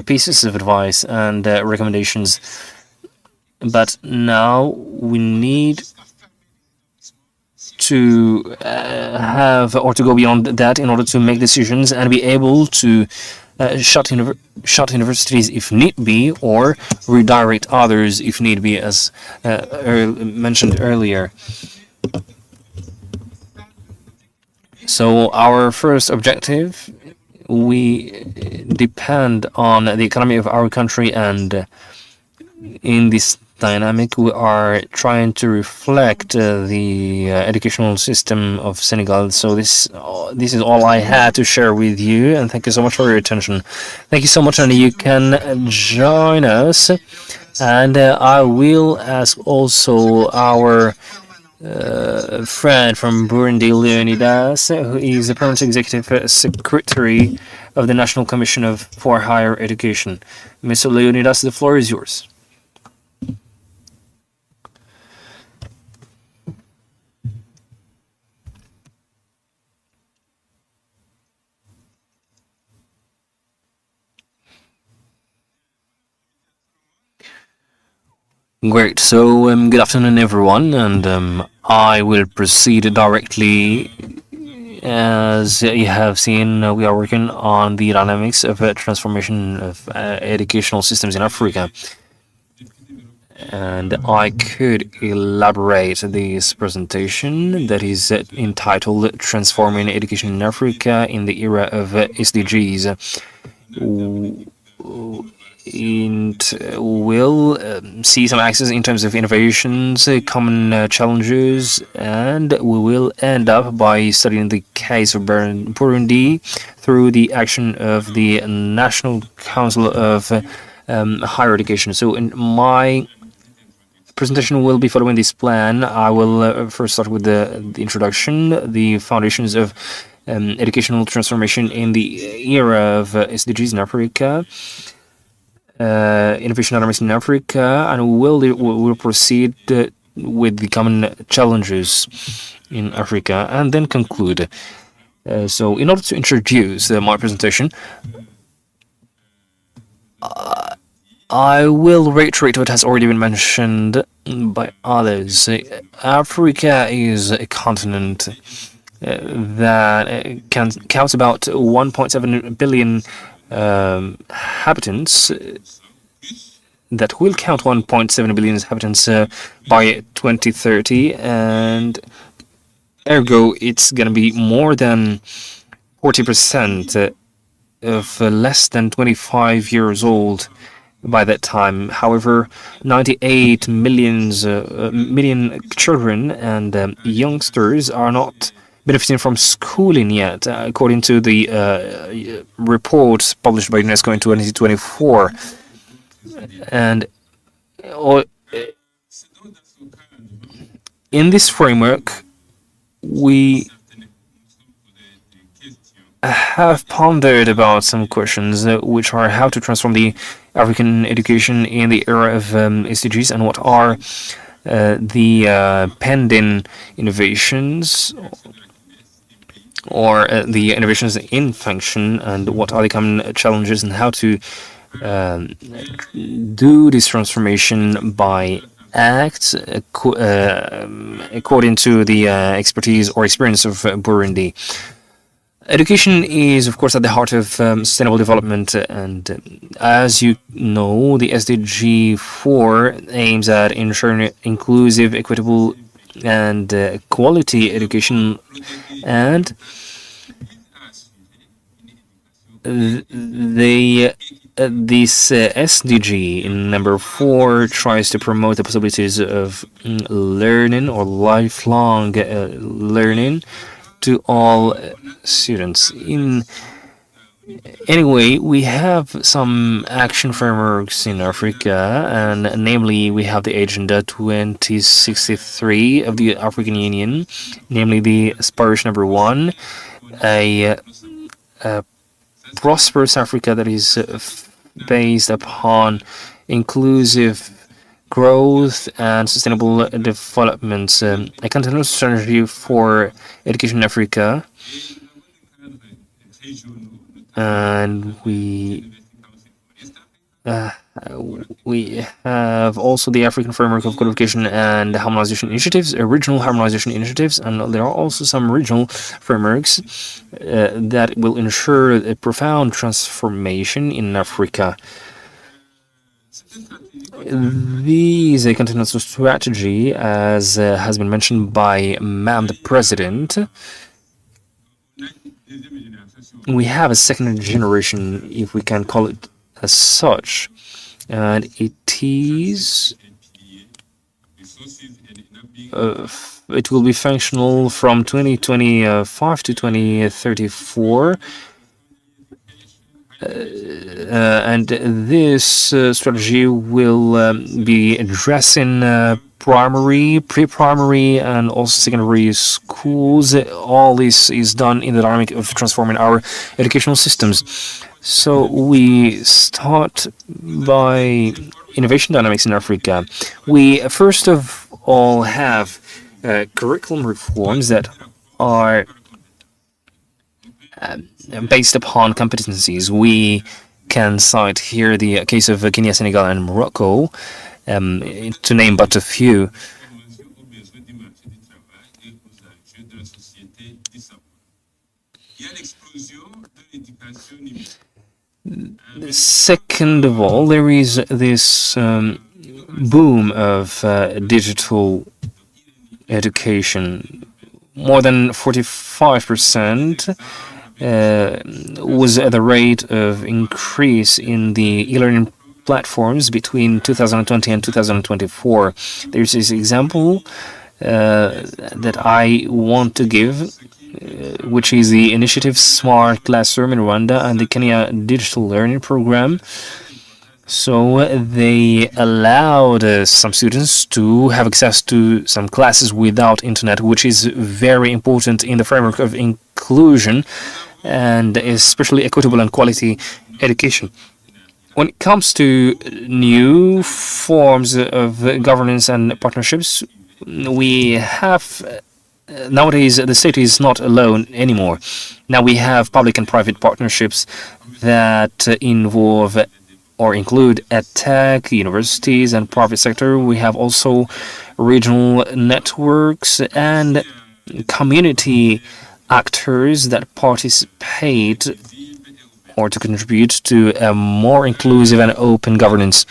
pieces of advice and recommendations. But now we need to have or to go beyond that in order to make decisions and be able to shut universities if need be, or redirect others if need be, as mentioned earlier. So our first objective, we depend on the economy of our country, and in this dynamic we are trying to reflect the educational system of Senegal. So this is all I had to share with you, and thank you so much for your attention. Thank you so much, and you can join us, and I will ask also our friend from Burundi, Leonidas, who is the permanent executive secretary of the National Commission for Higher Education. Mr. Leonidas, the floor is yours. Great. So, good afternoon, everyone, and I will proceed directly. As you have seen, we are working on the dynamics of transformation of educational systems in Africa. And I could elaborate this presentation that is entitled Transforming Education in Africa in the Era of SDGs. It will see some axes in terms of innovations, common challenges, and we will end up by studying the case of Burundi through the action of the National Council of Higher Education. So in my presentation will be following this plan. I will first start with the introduction, the foundations of educational transformation in the era of SDGs in Africa, innovation dynamics in Africa, and we'll proceed with the common challenges in Africa, and then conclude. So in order to introduce my presentation, I will reiterate what has already been mentioned by others. Africa is a continent that counts about 1.7 billion inhabitants, that will count 1.7 billion inhabitants by 2030, and ergo it's going to be more than 40% of less than 25 years old by that time. However, 98 million children and youngsters are not benefiting from schooling yet, according to the report published by UNESCO in 2024. And in this framework, we have pondered about some questions, which are how to transform the African education in the era of SDGs, and what are the pending innovations or the innovations in function, and what are the common challenges, and how to do this transformation by act according to the expertise or experience of Burundi. Education is, of course, at the heart of sustainable development, and as you know, the SDG 4 aims at ensuring inclusive, equitable, and quality education, and this SDG in number 4 tries to promote the possibilities of learning or lifelong learning to all students. Anyway, we have some action frameworks in Africa, and namely we have the Agenda 2063 of the African Union, namely the aspiration number 1, a prosperous Africa that is based upon inclusive growth and sustainable development, a continuous strategy for education in Africa, and we have also the African Framework of Codification and Harmonization Initiatives, regional harmonization initiatives, and there are also some regional frameworks that will ensure a profound transformation in Africa. These a continuous strategy, as has been mentioned by Ma'am the President. We have a second generation, if we can call it as such, and it will be functional from 2025 to 2034. And this strategy will be addressing primary, pre-primary, and also secondary schools. All this is done in the dynamic of transforming our educational systems. So we start by innovation dynamics in Africa. We first of all have curriculum reforms that are based upon competencies. We can cite here the case of Kenya, Senegal, and Morocco, to name but a few. Second of all, there is this boom of digital education. More than 45% was the rate of increase in the e-learning platforms between 2020 and 2024. There's this example that I want to give, which is the initiative Smart Classroom in Rwanda and the Kenya Digital Learning Program. So they allowed some students to have access to some classes without internet, which is very important in the framework of inclusion and especially equitable and quality education. When it comes to new forms of governance and partnerships, we have nowadays the state is not alone anymore. Now we have public and private partnerships that involve or include EdTech, universities, and private sector. We have also regional networks and community actors that participate or to contribute to a more inclusive and open governance.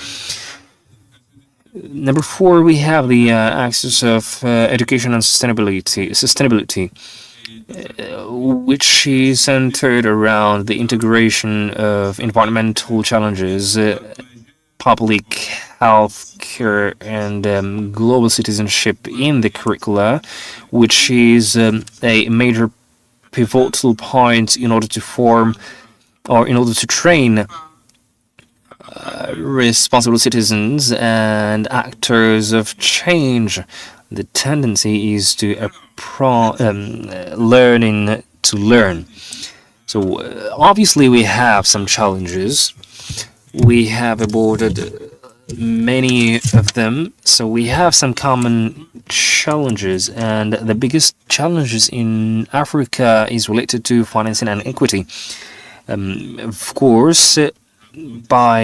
Number 4, we have the axis of education and sustainability, which is centered around the integration of environmental challenges, public health care, and global citizenship in the curricula, which is a major pivotal point in order to form or in order to train responsible citizens and actors of change. The tendency is to learning to learn. So obviously we have some challenges. We have aborted many of them. So we have some common challenges, and the biggest challenges in Africa is related to financing and equity. Of course, by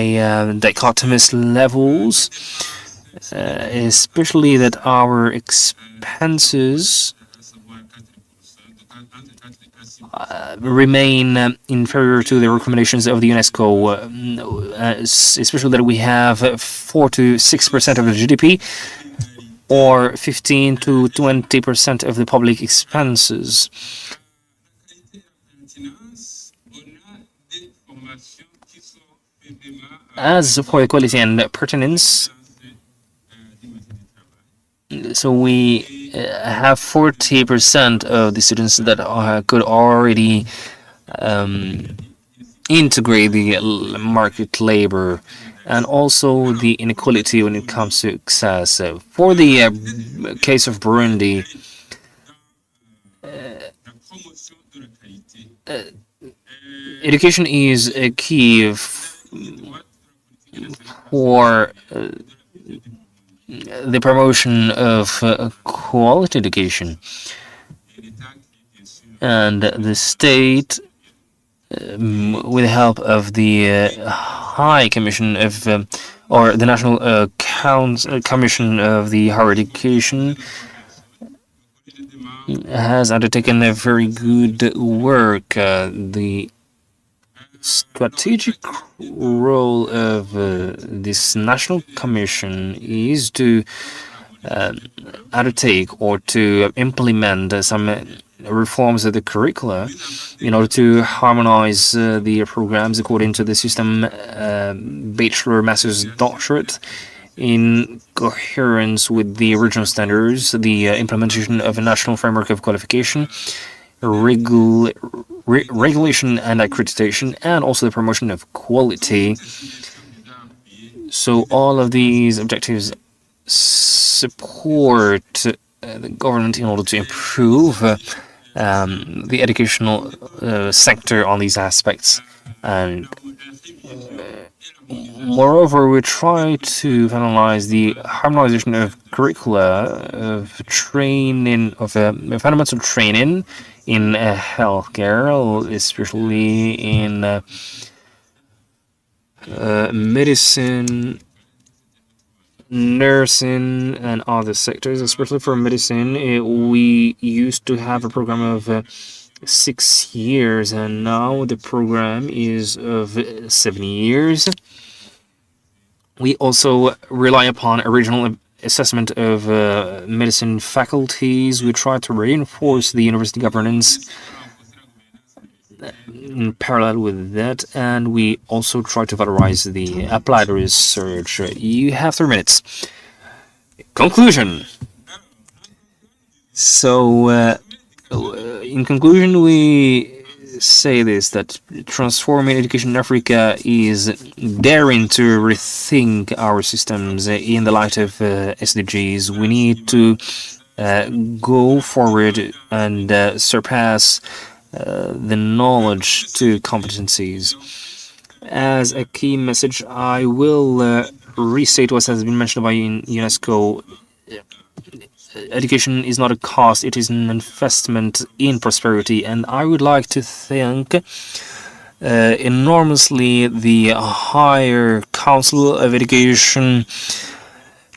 dichotomous levels, especially that our expenses remain inferior to the recommendations of the UNESCO, especially that we have 4 to 6% of the GDP or 15 to 20% of the public expenses. As for equality and pertinence, so we have 40% of the students that could already integrate the market labor, and also the inequality when it comes to access. For the case of Burundi, education is a key for the promotion of quality education. And the state, with the help of the High Commission of, or the National Commission of the Higher Education, has undertaken a very good work. The strategic role of this National Commission is to undertake or to implement some reforms of the curricula in order to harmonize the programs according to the system bachelor, master's, doctorate in coherence with the original standards, the implementation of a national framework of qualification, regulation and accreditation, and also the promotion of quality. So all of these objectives support the government in order to improve the educational sector on these aspects. And moreover, we try to finalize the harmonization of curricula, of training, of fundamental training in healthcare, especially in medicine, nursing, and other sectors. Especially for medicine, we used to have a program of 6 years, and now the program is of 7 years. We also rely upon a regional assessment of medicine faculties. We try to reinforce the university governance in parallel with that, and we also try to valorize the applied research. You have 3 minutes. Conclusion. So, in conclusion, we say this, that transforming education in Africa is daring to rethink our systems in the light of SDGs. We need to go forward and surpass the knowledge to competencies. As a key message, I will restate what has been mentioned by UNESCO. Education is not a cost, it is an investment in prosperity, and I would like to thank enormously the Higher Council of Education,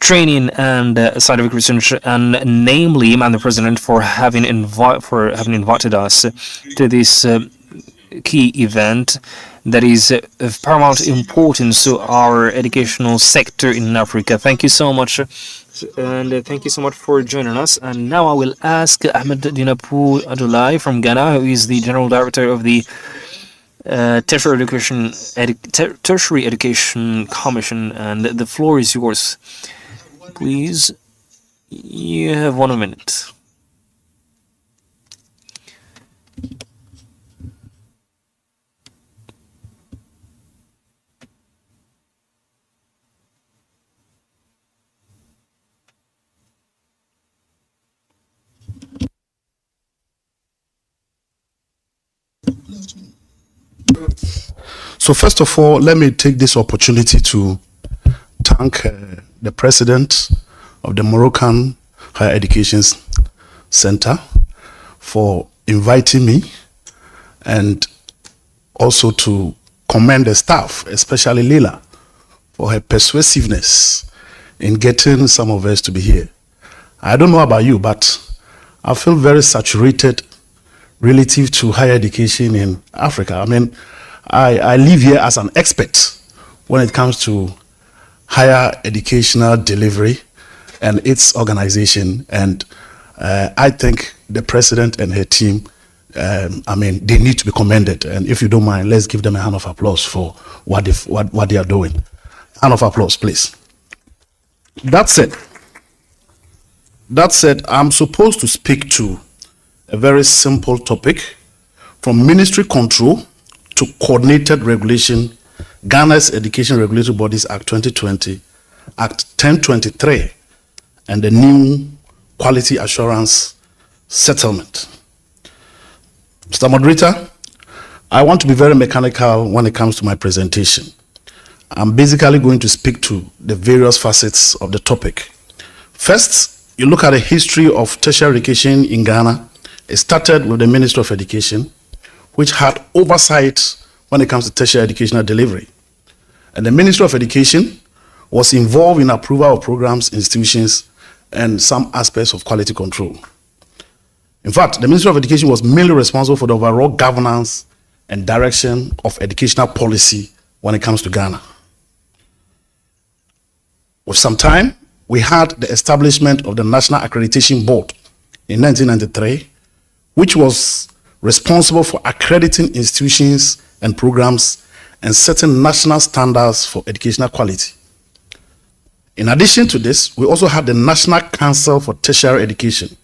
Training and Scientific Research, and namely Madam President for having invited us to this key event that is of paramount importance to our educational sector in Africa. Thank you so much. And thank you so much for joining us. And now I will ask Ahmed Dinapu Adulai from Ghana, who is the General Director of the Tertiary Education Commission. And the floor is yours. Please, you have 1 minute. So first of all, let me take this opportunity to thank the president of the Moroccan Higher Education Center for inviting me, and also to commend the staff, especially Leila, for her persuasiveness in getting some of us to be here. I don't know about you, but I feel very saturated relative to higher education in Africa. I mean, I live here as an expert when it comes to higher educational delivery and its organization. And I think the president and her team, I mean, they need to be commended. And if you don't mind, let's give them a hand of applause for what they are doing. Hand of applause, please. That's it. That said, I'm supposed to speak to a very simple topic, from ministry control to coordinated regulation, Ghana's Education Regulatory Bodies Act 2020, Act 1023, and the new Quality Assurance Settlement. Mr. Moderator, I want to be very mechanical when it comes to my presentation. I'm basically going to speak to the various facets of the topic. First, you look at the history of tertiary education in Ghana. It started with the Ministry of Education, which had oversight when it comes to tertiary educational delivery. And the Ministry of Education was involved in approval of programs, institutions, and some aspects of quality control. In fact, the Ministry of Education was mainly responsible for the overall governance and direction of educational policy when it comes to Ghana. With some time, we had the establishment of the National Accreditation Board in 1993, which was responsible for accrediting institutions and programs and setting national standards for educational quality. In addition to this, we also had the National Council for Tertiary Education.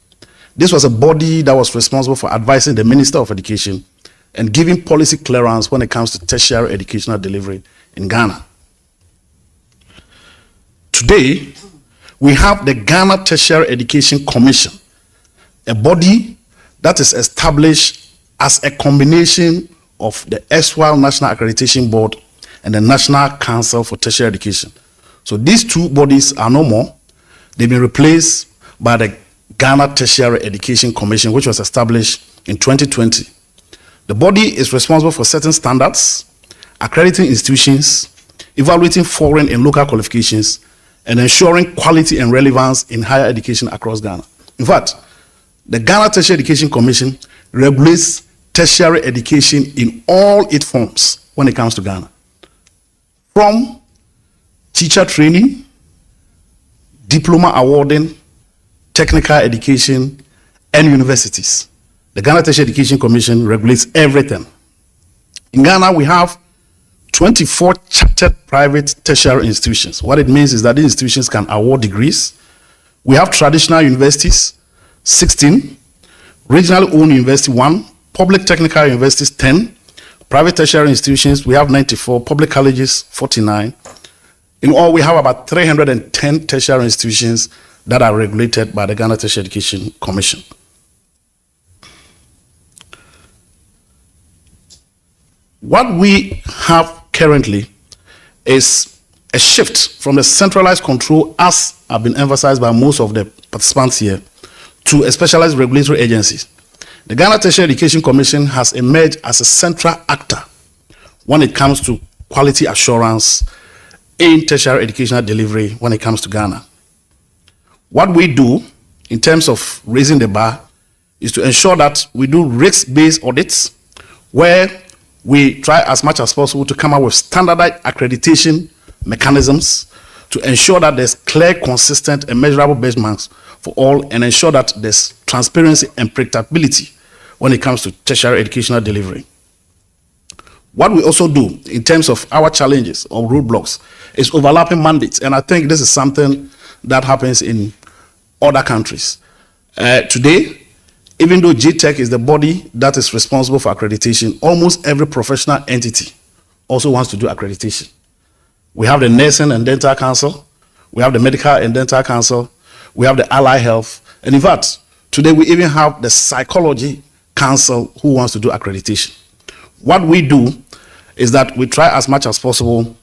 This was a body that was responsible for advising the Minister of Education and giving policy clearance when it comes to tertiary educational delivery in Ghana. Today, we have the Ghana Tertiary Education Commission, a body that is established as a combination of the erstwhile National Accreditation Board and the National Council for Tertiary Education. So these two bodies are no more. They've been replaced by the Ghana Tertiary Education Commission, which was established in 2020. The body is responsible for setting standards, accrediting institutions, evaluating foreign and local qualifications, and ensuring quality and relevance in higher education across Ghana. In fact, the Ghana Tertiary Education Commission regulates tertiary education in all its forms when it comes to Ghana. From teacher training, diploma awarding, technical education, and universities. The Ghana Tertiary Education Commission regulates everything. In Ghana, we have 24 chartered private tertiary institutions. What it means is that these institutions can award degrees. We have traditional universities, 16, regionally owned university, 1, public technical universities, 10, private tertiary institutions, we have 94, public colleges, 49. In all, we have about 310 tertiary institutions that are regulated by the Ghana Tertiary Education Commission. What we have currently is a shift from the centralized control, as have been emphasized by most of the participants here, to a specialized regulatory agencies. The Ghana Tertiary Education Commission has emerged as a central actor when it comes to quality assurance in tertiary educational delivery when it comes to Ghana. What we do in terms of raising the bar is to ensure that we do risk-based audits where we try as much as possible to come up with standardized accreditation mechanisms to ensure that there's clear, consistent, and measurable benchmarks for all, and ensure that there's transparency and predictability when it comes to tertiary educational delivery. What we also do in terms of our challenges or roadblocks is overlapping mandates, and I think this is something that happens in other countries. Today, even though GTEC is the body that is responsible for accreditation, almost every professional entity also wants to do accreditation. We have the Nursing and Dental Council, we have the Medical and Dental Council, we have the Allied Health, and in fact, today we even have the Psychology Council who wants to do accreditation. What we do is that we try as much as possible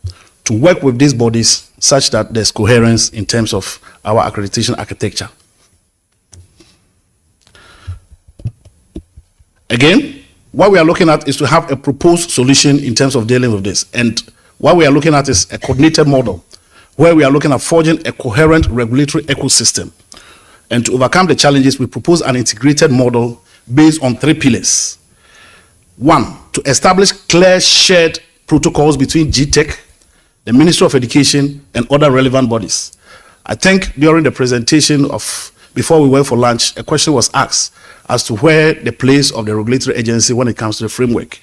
to work with these bodies such that there's coherence in terms of our accreditation architecture. Again, what we are looking at is to have a proposed solution in terms of dealing with this. And what we are looking at is a coordinated model where we are looking at forging a coherent regulatory ecosystem. And to overcome the challenges, we propose an integrated model based on 3 pillars. 1, to establish clear shared protocols between GTEC, the Ministry of Education, and other relevant bodies. I think during the presentation before we went for lunch, a question was asked as to where the place of the regulatory agency when it comes to the framework.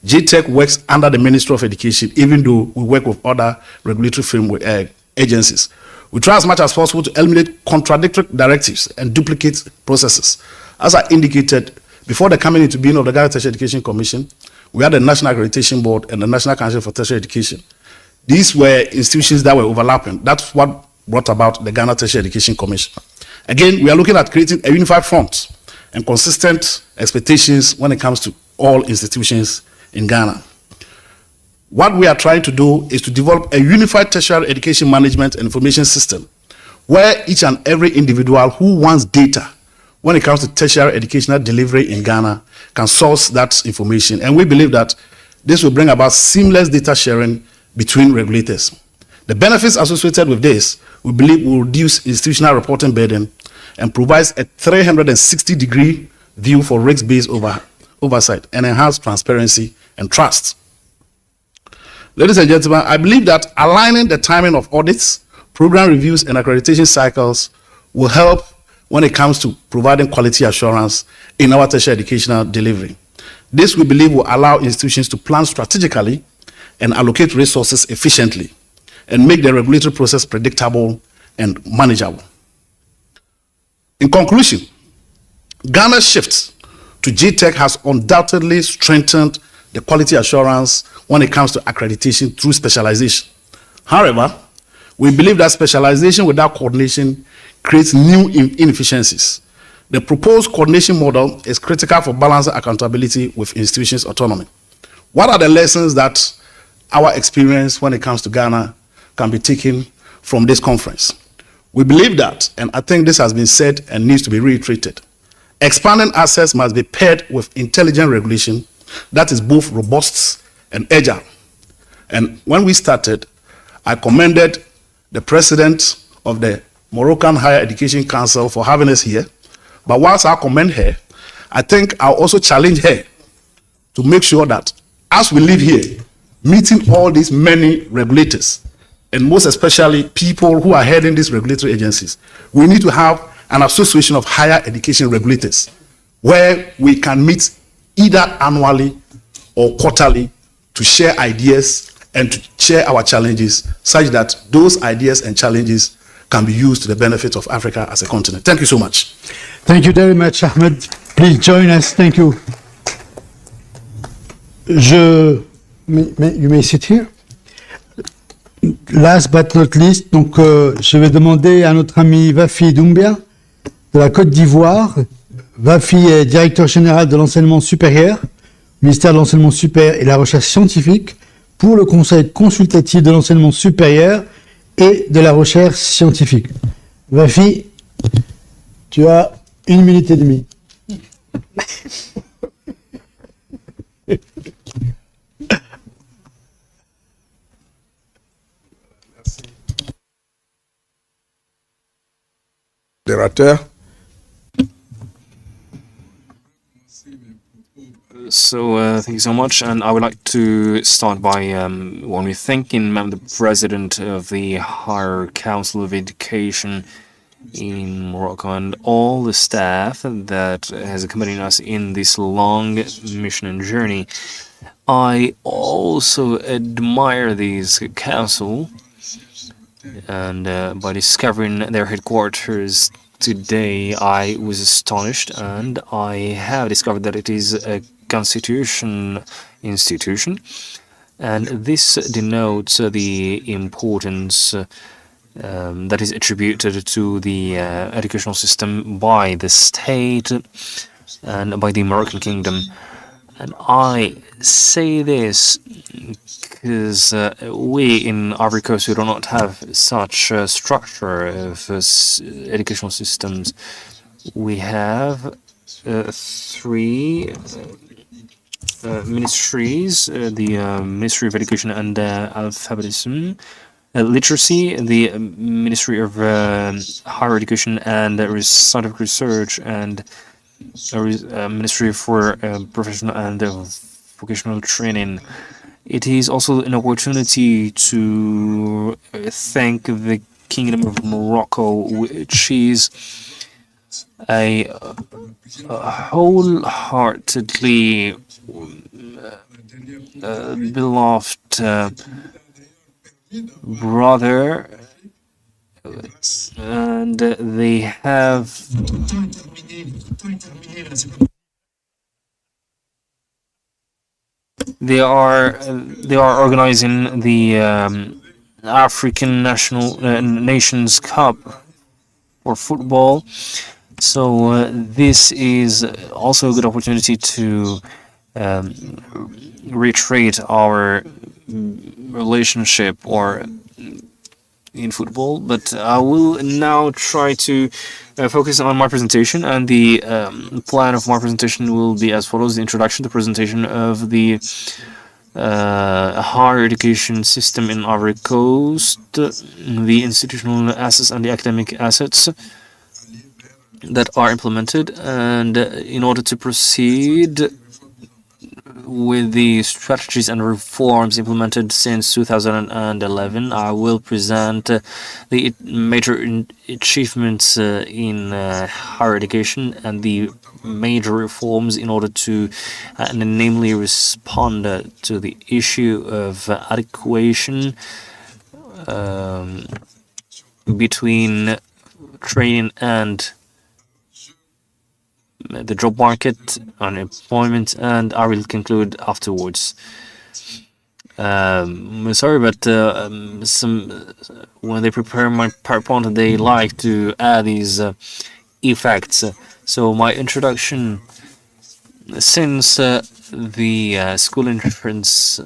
GTEC works under the Ministry of Education, even though we work with other regulatory framework agencies. We try as much as possible to eliminate contradictory directives and duplicate processes. As I indicated, before the coming into being of the Ghana Tertiary Education Commission, we had the National Accreditation Board and the National Council for Tertiary Education. These were institutions that were overlapping. That's what brought about the Ghana Tertiary Education Commission. Again, we are looking at creating a unified front and consistent expectations when it comes to all institutions in Ghana. What we are trying to do is to develop a unified tertiary education management and information system where each and every individual who wants data when it comes to tertiary educational delivery in Ghana can source that information. And we believe that this will bring about seamless data sharing between regulators. The benefits associated with this, we believe, will reduce institutional reporting burden and provides a 360-degree view for risk-based oversight and enhance transparency and trust. Ladies and gentlemen, I believe that aligning the timing of audits, program reviews, and accreditation cycles will help when it comes to providing quality assurance in our tertiary educational delivery. This, we believe, will allow institutions to plan strategically and allocate resources efficiently and make the regulatory process predictable and manageable. In conclusion, Ghana's shift to GTech has undoubtedly strengthened the quality assurance when it comes to accreditation through specialization. However, we believe that specialization without coordination creates new inefficiencies. The proposed coordination model is critical for balancing accountability with institutions' autonomy. What are the lessons that our experience when it comes to Ghana can be taken from this conference? We believe that, and I think this has been said and needs to be reiterated, expanding access must be paired with intelligent regulation that is both robust and agile. And when we started, I commended the president of the Moroccan Higher Education Council for having us here. But whilst I commend her, I think I'll also challenge her to make sure that as we live here, meeting all these many regulators, and most especially people who are heading these regulatory agencies, we need to have an association of higher education regulators where we can meet either annually or quarterly to share ideas and to share our challenges such that those ideas and challenges can be used to the benefit of Africa as a continent. Thank you so much. Thank you very much, Ahmed. Please join us. Thank you. You may sit here. Last but not least, donc, je vais demander à notre ami Vafi Doumbia de la Côte d'Ivoire. Vafi est directeur général de l'enseignement supérieur, ministère de l'enseignement supérieur et de la recherche scientifique pour le Conseil consultatif de l'enseignement supérieur et de la recherche scientifique. Vafi, tu as 1 minute et demie. Moderator. So thank you so much, and I would like to start by warmly thanking the President of the Higher Council of Education in Morocco and all the staff that has accompanied us in this long mission and journey. I also admire this council, and by discovering their headquarters today, I was astonished, and I have discovered that it is a constitution institution, and this denotes the importance that is attributed to the educational system by the state and by the Moroccan Kingdom. And I say this because we in Ivory Coast, we do not have such a structure of educational systems. We have 3 ministries, the Ministry of Education and Alphabetism, Literacy, the Ministry of Higher Education and Scientific Research, and Ministry for Professional and Vocational Training. It is also an opportunity to thank the Kingdom of Morocco, which is a wholeheartedly beloved brother, and they have they are organizing the African Nations Cup for football. So this is also a good opportunity to reiterate our relationship or in football, but I will now try to focus on my presentation, and the plan of my presentation will be as follows: the introduction, the presentation of the higher education system in Ivory Coast, the institutional assets and the academic assets that are implemented, and in order to proceed with the strategies and reforms implemented since 2011, I will present the major achievements in higher education and the major reforms in order to namely respond to the issue of adequation between training and the job market, unemployment, and I will conclude afterwards. Sorry, but when they prepare my PowerPoint, they like to add these effects. So my introduction, since the school entrance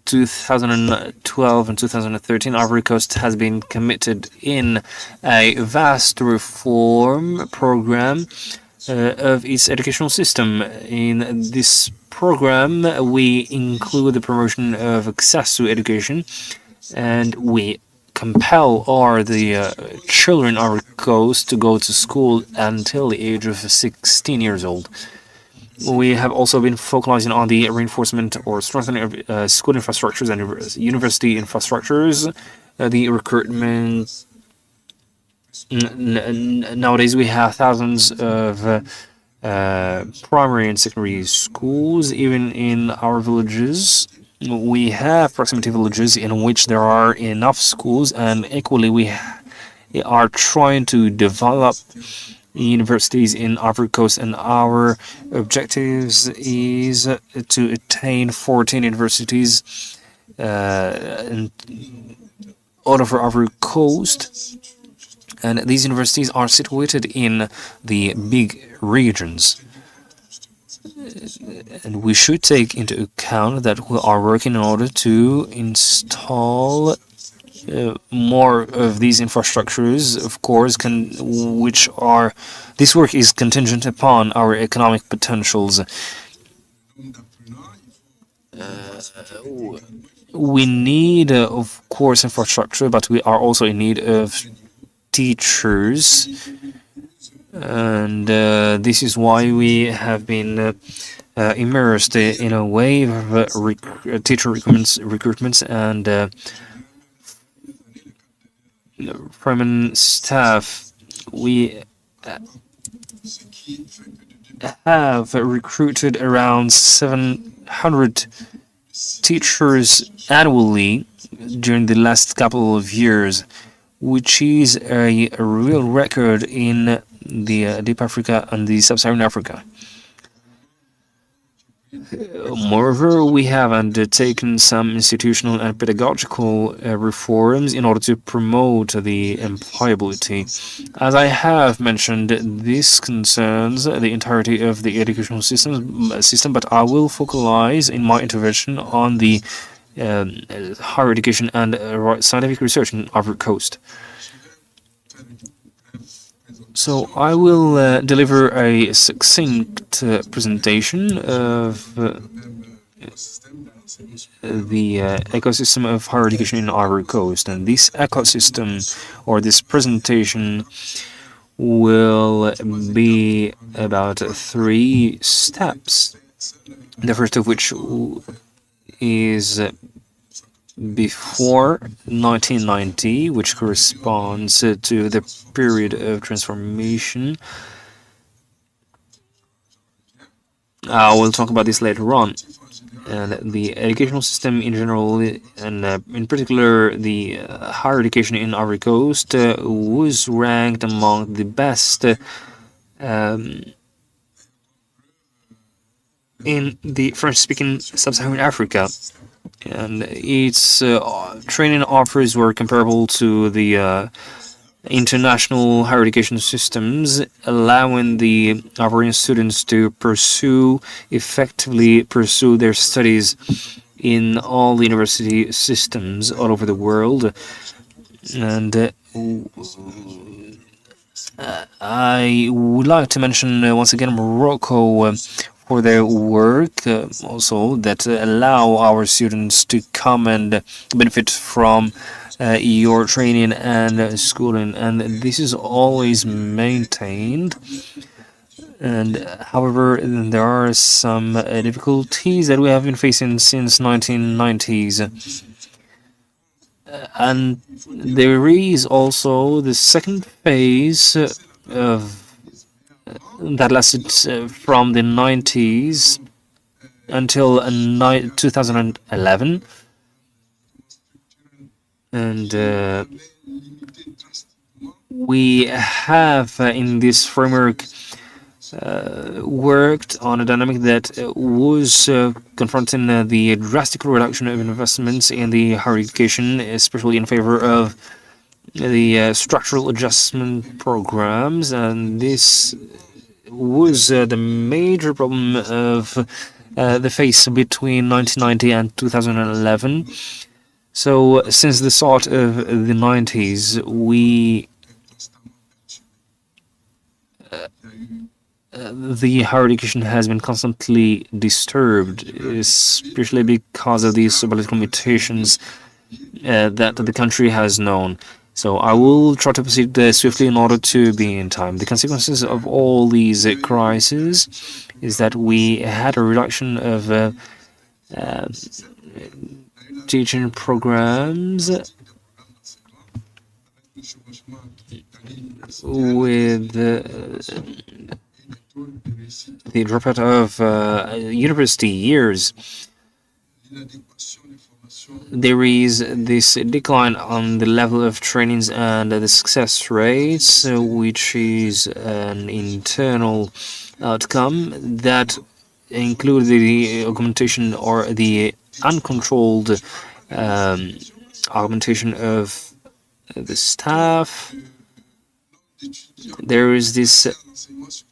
2012 and 2013, Ivory Coast has been committed in a vast reform program of its educational system. In this program, we include the promotion of access to education, and we compel the children of Ivory Coast to go to school until the age of 16 years old. We have also been focusing on the reinforcement or strengthening of school infrastructures and university infrastructures, the recruitment. Nowadays, we have thousands of primary and secondary schools, even in our villages. We have proximity villages in which there are enough schools, and equally, we are trying to develop universities in Ivory Coast, and our objectives is to attain 14 universities in all over Ivory Coast, and these universities are situated in the big regions. And we should take into account that we are working in order to install more of these infrastructures, of course, this work is contingent upon our economic potentials. We need, of course, infrastructure, but we are also in need of teachers, and this is why we have been immersed in a wave of teacher recruitments and permanent staff. We have recruited around 700 teachers annually during the last couple of years, which is a real record in the Deep Africa and the Sub-Saharan Africa. Moreover, we have undertaken some institutional and pedagogical reforms in order to promote the employability. As I have mentioned, this concerns the entirety of the educational system, but I will focalize in my intervention on the higher education and scientific research in Ivory Coast. So I will deliver a succinct presentation of the ecosystem of higher education in Ivory Coast, and this ecosystem or this presentation will be about 3 steps. The first of which is before 1990, which corresponds to the period of transformation. I will talk about this later on. And the educational system in general, and in particular the higher education in Ivory Coast, was ranked among the best in the French-speaking Sub-Saharan Africa. And its training offers were comparable to the international higher education systems, allowing the Ivorian students to effectively pursue their studies in all the university systems all over the world. And I would like to mention once again Morocco for their work also that allow our students to come and benefit from your training and schooling, and this is always maintained. And however, there are some difficulties that we have been facing since 1990s. And there is also the second phase of that lasted from the 90s until 2011. And we have in this framework worked on a dynamic that was confronting the drastic reduction of investments in the higher education, especially in favor of the structural adjustment programs. And this was the major problem of the phase between 1990 and 2011. So since the start of the 90s, the higher education has been constantly disturbed, especially because of these political mutations that the country has known. So I will try to proceed swiftly in order to be in time. The consequences of all these crises is that we had a reduction of teaching programs with the dropout of university years. There is this decline on the level of trainings and the success rates, which is an internal outcome that includes the augmentation or the uncontrolled augmentation of the staff. There is this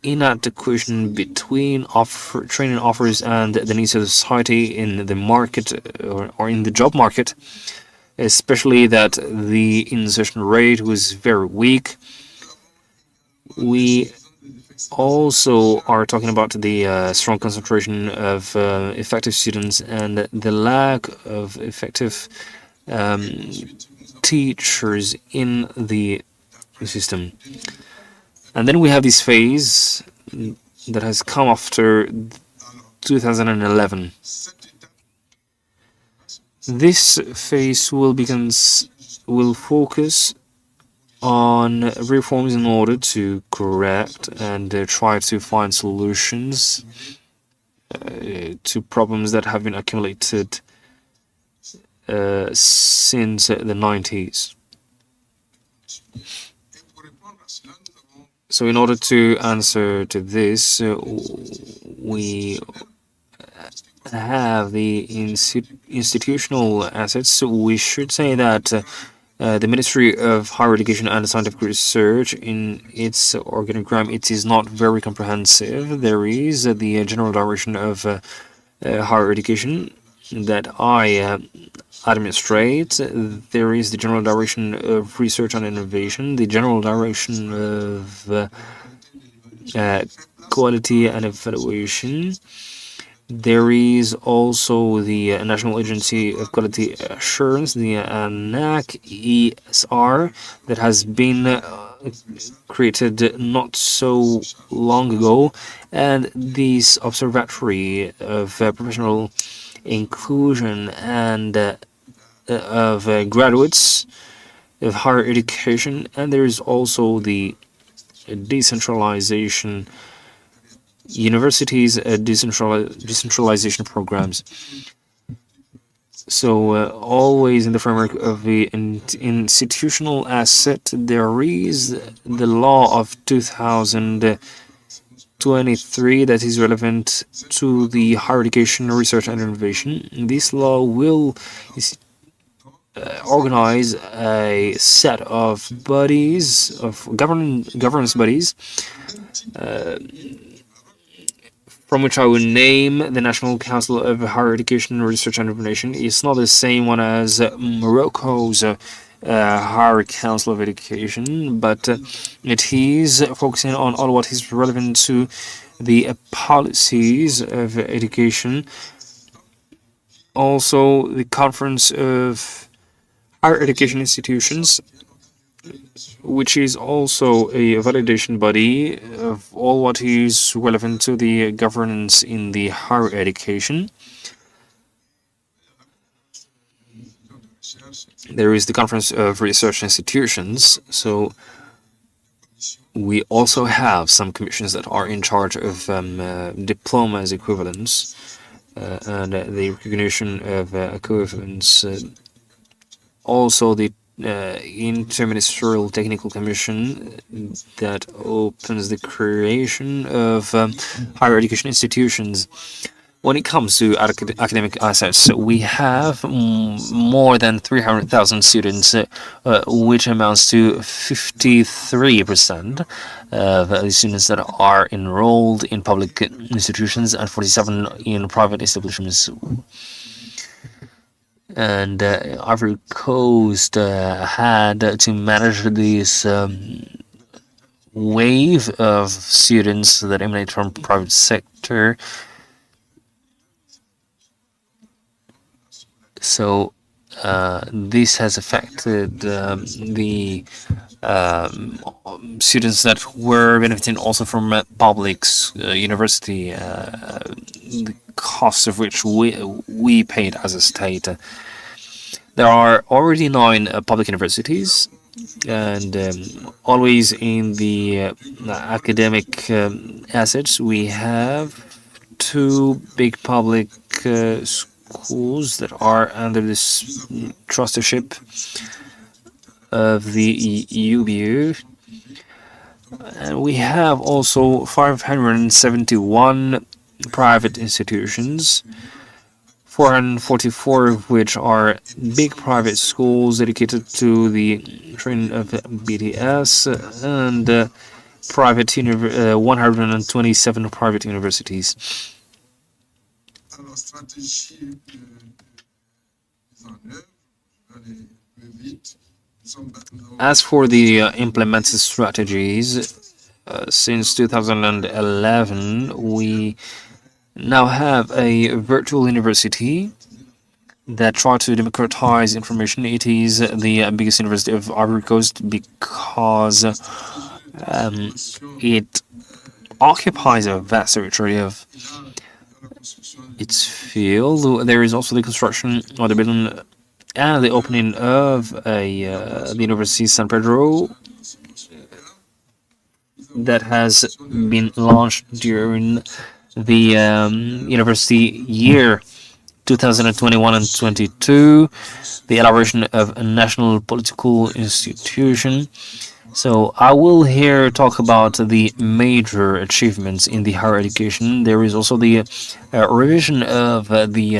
inadequation between training offers and the needs of society in the market or in the job market, especially that the insertion rate was very weak. We also are talking about the strong concentration of effective students and the lack of effective teachers in the system. And then we have this phase that has come after 2011. This phase will focus on reforms in order to correct and try to find solutions to problems that have been accumulated since the 90s. So in order to answer to this, we have the institutional assets. We should say that the Ministry of Higher Education and Scientific Research, in its organogram, it is not very comprehensive. There is the General Direction of Higher Education that I administrate. There is the General Direction of Research and Innovation, the General Direction of Quality and Evaluation. There is also the National Agency of Quality Assurance, the ANAQ-Sup, that has been created not so long ago, and this Observatory of Professional Inclusion and of graduates of higher education. And there is also the decentralization universities, decentralization programs. So always in the framework of the institutional asset, there is the law of 2023 that is relevant to the higher education, research and innovation. This law will organize a set of bodies, of governance bodies, from which I would name the National Council of Higher Education, Research and Innovation. It's not the same one as Morocco's Higher Council of Education, but it is focusing on all what is relevant to the policies of education. Also, the Conference of Higher Education Institutions, which is also a validation body of all what is relevant to the governance in the higher education. There is the Conference of Research Institutions, so we also have some commissions that are in charge of diplomas equivalence and the recognition of equivalence. Also, the Interministerial Technical Commission that opens the creation of higher education institutions. When it comes to academic assets, we have more than 300,000 students, which amounts to 53% of the students that are enrolled in public institutions and 47 in private establishments. And Ivory Coast had to manage this wave of students that emanate from private sector. So this has affected the students that were benefiting also from public university, the cost of which we paid as a state. There are already 9 public universities, and always in the academic assets, we have 2 big public schools that are under this trusteeship of the UBU. And we have also 571 private institutions, 444 of which are big private schools dedicated to the training of BTS, and 127 private universities. As for the implemented strategies, since 2011, we now have a virtual university that tries to democratize information. It is the biggest university of Ivory Coast because it occupies a vast territory of its field. There is also the construction of the building and the opening of the University San Pedro that has been launched during the university year 2021 and 22, the elaboration of a national political institution. So I will here talk about the major achievements in the higher education. There is also the revision of the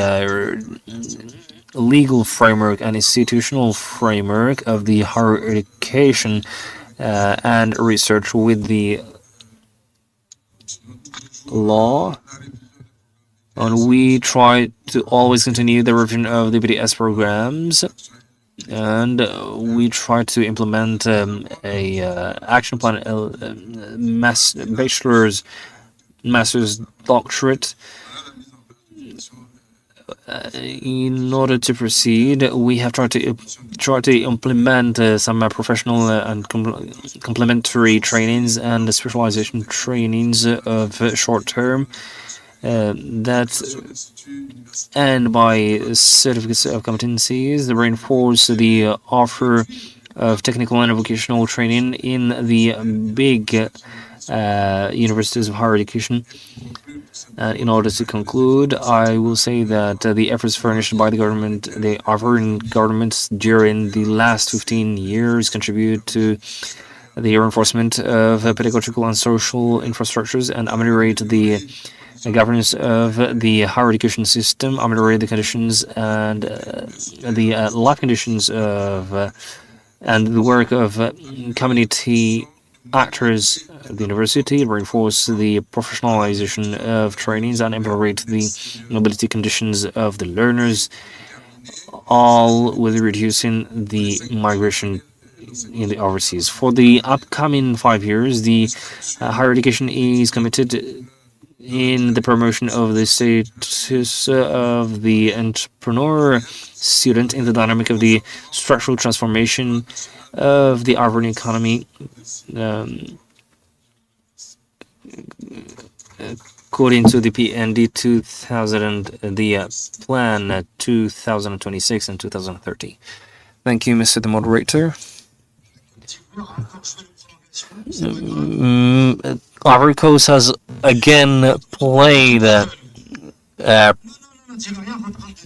legal framework and institutional framework of the higher education and research with the law. And we try to always continue the revision of the BDS programs, and we try to implement a action plan, bachelor's, master's, doctorate. In order to proceed, we have tried to implement some professional and complementary trainings and specialization trainings of short term that end by certificates of competencies that reinforce the offer of technical and vocational training in the big universities of higher education. In order to conclude, I will say that the efforts furnished by the government, the Ivorian governments during the last 15 years contribute to the reinforcement of pedagogical and social infrastructures and ameliorate the governance of the higher education system, ameliorate the conditions and the life conditions of and the work of community actors the university, reinforce the professionalization of trainings, and ameliorate the mobility conditions of the learners, all with reducing the migration in the overseas. For the upcoming 5 years, the higher education is committed in the promotion of the status of the entrepreneur student in the dynamic of the structural transformation of the urban economy, according to the PND 2000 and the plan 2026 and 2030. Thank you, Mr. the Moderator. Ivory Coast has again played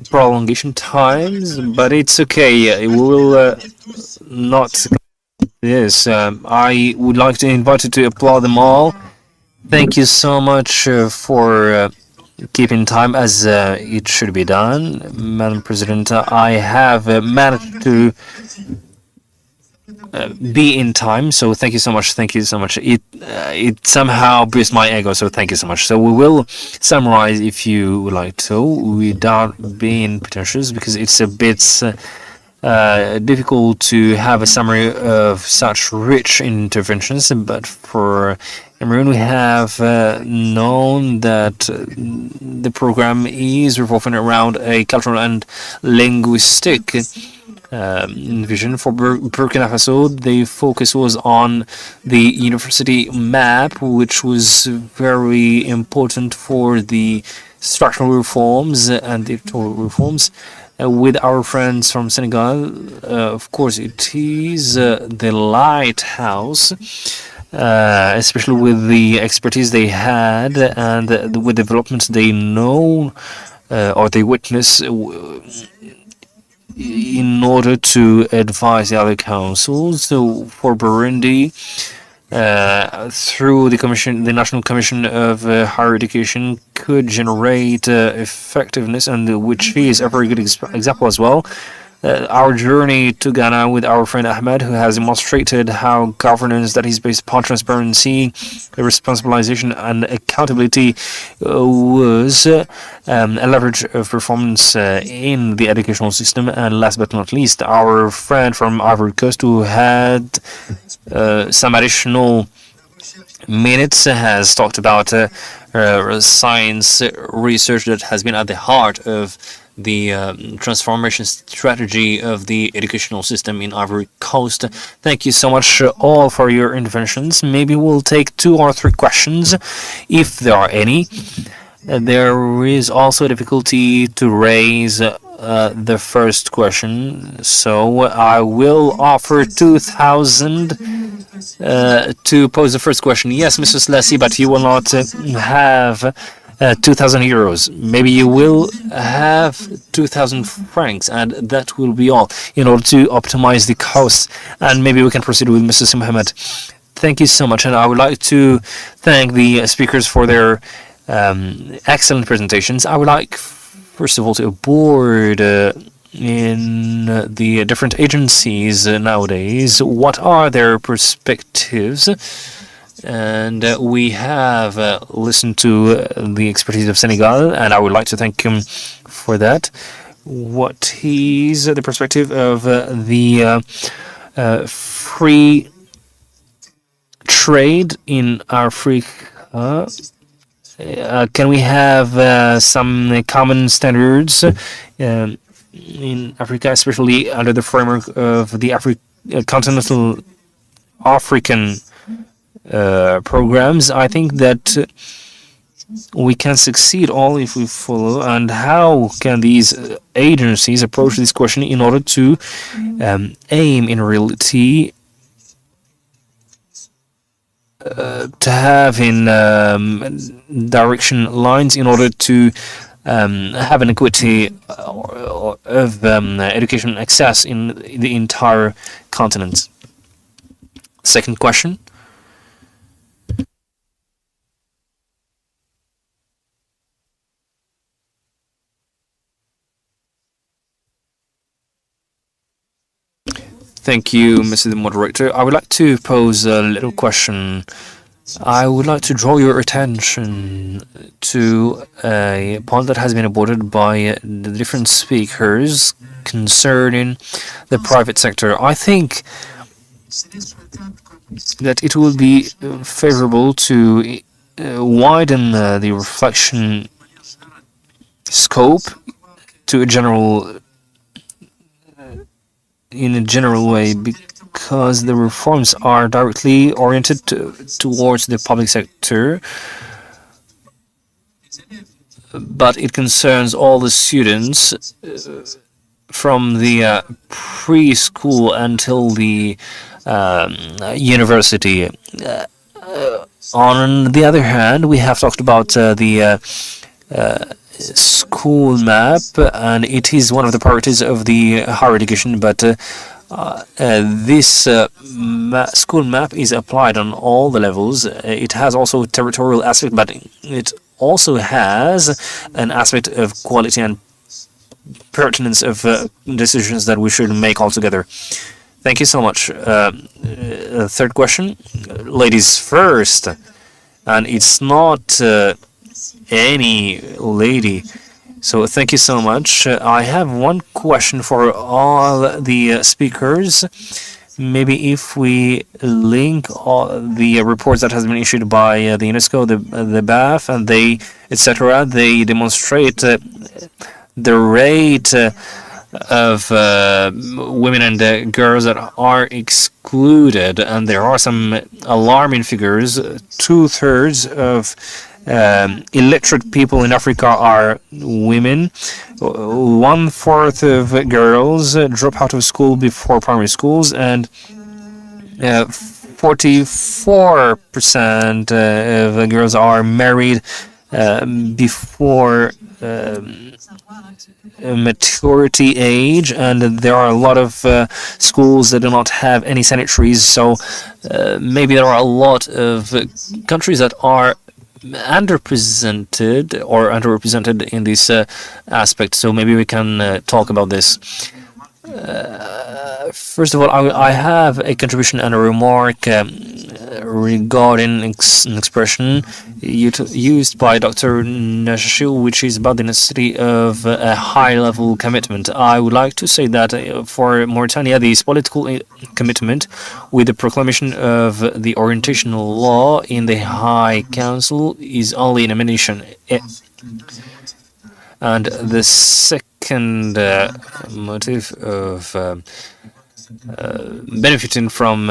prolongation times, but it's okay. We will not. Yes, I would like to invite you to applaud them all. Thank you so much for keeping time as it should be done, Madam President. I have managed to be in time, so thank you so much. Thank you so much. It somehow boosts my ego, so thank you so much. So we will summarize, if you would like to, without being pretentious, because it's a bit difficult to have a summary of such rich interventions. But for Cameroon, we have known that the program is revolving around a cultural and linguistic vision. For Burkina Faso, the focus was on the university map, which was very important for the structural reforms and the electoral reforms. With our friends from Senegal, of course, it is the lighthouse, especially with the expertise they had and with developments they know or they witness in order to advise the other councils. So for Burundi, through the commission, the National Commission of Higher Education could generate effectiveness, and which is a very good example as well. Our journey to Ghana with our friend Ahmed, who has demonstrated how governance that is based upon transparency, responsibilization, and accountability was a leverage of performance in the educational system. And last but not least, our friend from Ivory Coast, who had some additional minutes, has talked about science research that has been at the heart of the transformation strategy of the educational system in Ivory Coast. Thank you so much all for your interventions. Maybe we'll take 2 or 3 questions, if there are any. There is also a difficulty to raise the first question, so I will offer 2,000 to pose the first question. Yes, Mrs. Lassie, but you will not have 2,000 euros. Maybe you will have 2,000 francs, and that will be all in order to optimize the costs. And maybe we can proceed with Mrs. Mohammed. Thank you so much, and I would like to thank the speakers for their excellent presentations. I would like, first of all, to board in the different agencies nowadays. What are their perspectives? And we have listened to the expertise of Senegal, and I would like to thank him for that. What is the perspective of the free trade in Africa? Can we have some common standards in Africa, especially under the framework of the continental African programs? I think that we can succeed all if we follow. And how can these agencies approach this question in order to aim in reality to have in direction lines in order to have an equity of education access in the entire continent? Second question. Thank you, Mr. the Moderator. I would like to pose a little question I would like to draw your attention to a point that has been aborted by the different speakers concerning the private sector. I think that it will be favorable to widen the reflection scope to a general, in a general way, because the reforms are directly oriented towards the public sector, but it concerns all the students from the preschool until the university. On the other hand, we have talked about the school map, and it is one of the priorities of the higher education, but this school map is applied on all the levels. It has also a territorial aspect, but it also has an aspect of quality and pertinence of decisions that we should make altogether. Thank you so much. Third question, ladies first, and it's not any lady. So thank you so much. I have one question for all the speakers. Maybe if we link all the reports that has been issued by the UNESCO, the BAF, and they, etc., they demonstrate the rate of women and girls that are excluded, and there are some alarming figures. 2/3 of illiterate people in Africa are women. 1/4 of girls drop out of school before primary schools, and 44% of girls are married before maturity age, and there are a lot of schools that do not have any sanitaries. So maybe there are a lot of countries that are underrepresented in this aspect. So maybe we can talk about this. First of all, I have a contribution and a remark regarding an expression used by Dr. Nashu, which is about the necessity of a high-level commitment. I would like to say that for Mauritania, this political commitment with the proclamation of the orientational law in the High Council is only an ammunition. And the second motive of benefiting from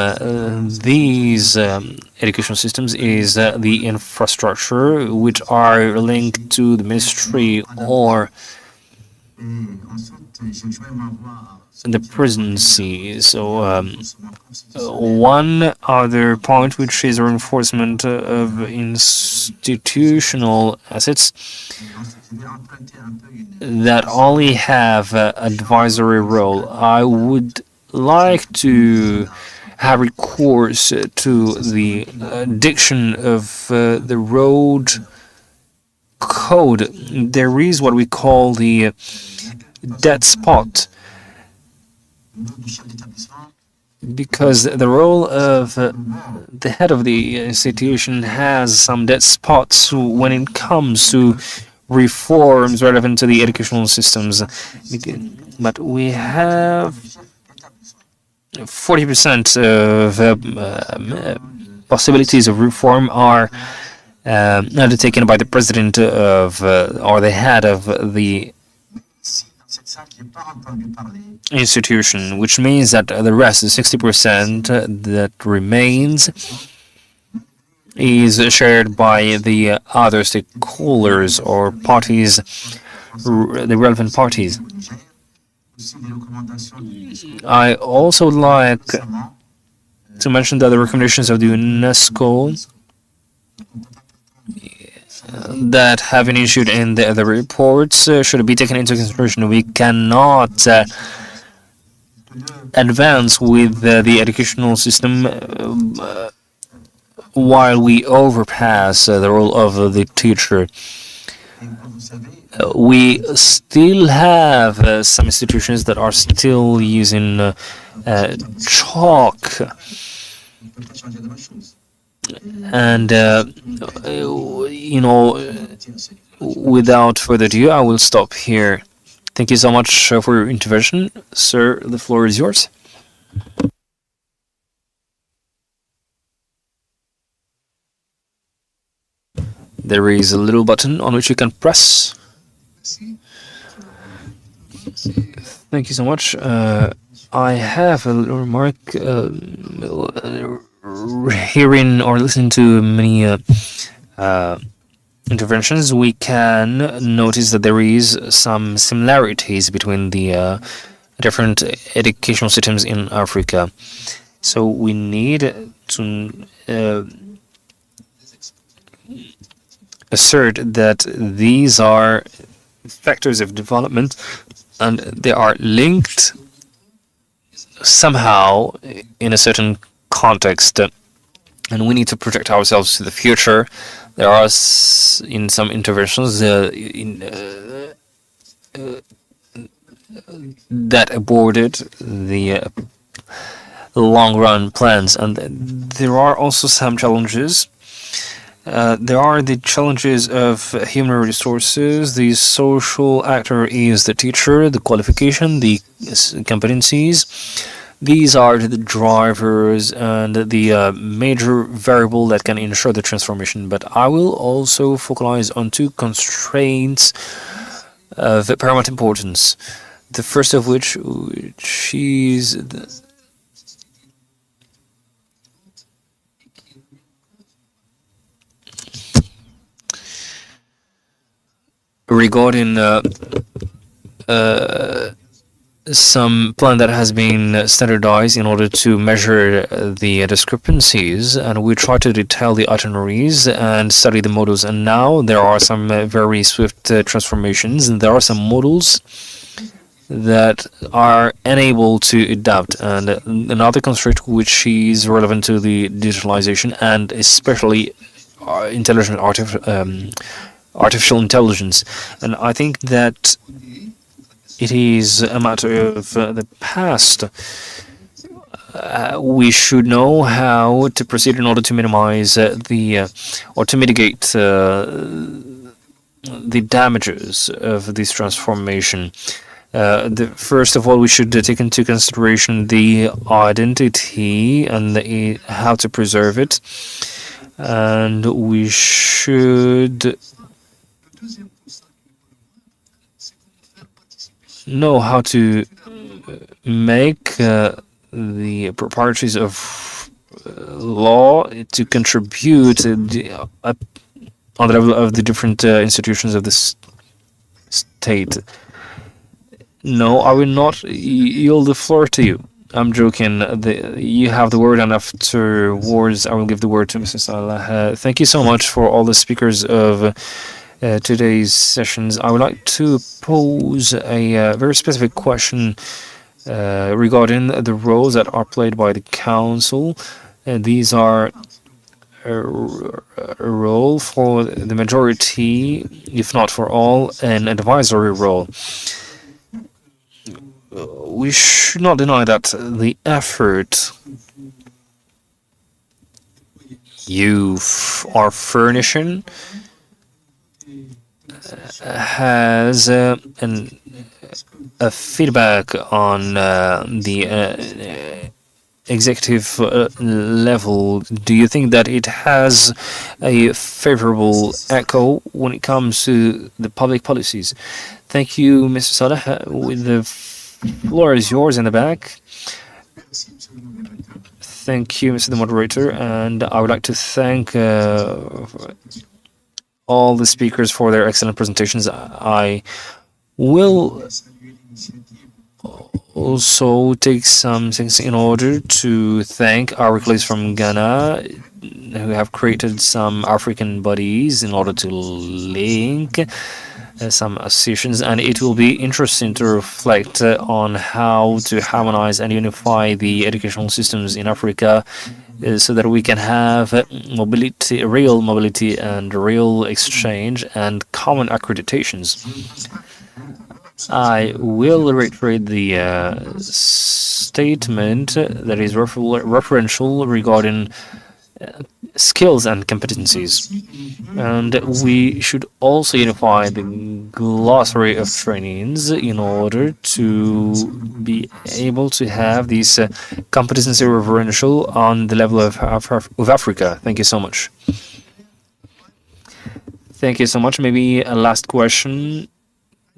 these educational systems is the infrastructure, which are linked to the ministry or the presidency. So one other point, which is reinforcement of institutional assets that only have advisory role. I would like to have recourse to the diction of the road code. There is what we call the dead spot, because the role of the head of the institution has some dead spots when it comes to reforms relevant to the educational systems. But we have 40% of possibilities of reform are undertaken by the president of or the head of the institution, which means that the rest, the 60% that remains, is shared by the other stakeholders or parties, the relevant parties. I also like to mention that the recommendations of the UNESCO that have been issued in the other reports should be taken into consideration. We cannot advance with the educational system while we overpass the role of the teacher. We still have some institutions that are still using chalk. And without further ado, I will stop here. Thank you so much for your intervention, sir. The floor is yours. There is a little button on which you can press. Thank you so much. I have a little remark. Hearing or listening to many interventions, we can notice that there is some similarities between the different educational systems in Africa. So we need to assert that these are factors of development and they are linked somehow in a certain context, and we need to protect ourselves to the future. There are in some interventions that aborted the long run plans, and there are also some challenges. There are the challenges of human resources. The social actor is the teacher, the qualification, the competencies. These are the drivers and the major variable that can ensure the transformation. But I will also focalize on two constraints of paramount importance. The first of which is regarding some plan that has been standardized in order to measure the discrepancies, and we try to detail the itineraries and study the models. And now there are some very swift transformations, and there are some models that are unable to adapt. And another constraint which is relevant to the digitalization and especially artificial intelligence. And I think that it is a matter of the past. We should know how to proceed in order to minimize or to mitigate the damages of this transformation. First of all, we should take into consideration the identity and how to preserve it. And we should know how to make the proprietaries of law to contribute on the level of the different institutions of the state. No, I will not yield the floor to you. I'm joking. You have the word, and afterwards I will give the word to Mr. Salah. Thank you so much for all the speakers of today's sessions. I would like to pose a very specific question regarding the roles that are played by the council. These are a role for the majority, if not for all, an advisory role. We should not deny that the effort you are furnishing has a feedback on the executive level. Do you think that it has a favorable echo when it comes to the public policies? Thank you, Mr. Salah. The floor is yours in the back. Thank you, Mr. the Moderator, and I would like to thank all the speakers for their excellent presentations. I will also take some things in order to thank our colleagues from Ghana who have created some African bodies in order to link some associations, and it will be interesting to reflect on how to harmonize and unify the educational systems in Africa so that we can have mobility, real mobility and real exchange and common accreditations. I will reiterate the statement that is referential regarding skills and competencies. And we should also unify the glossary of trainings in order to be able to have these competency referential on the level of Africa. Thank you so much. Thank you so much. Maybe a last question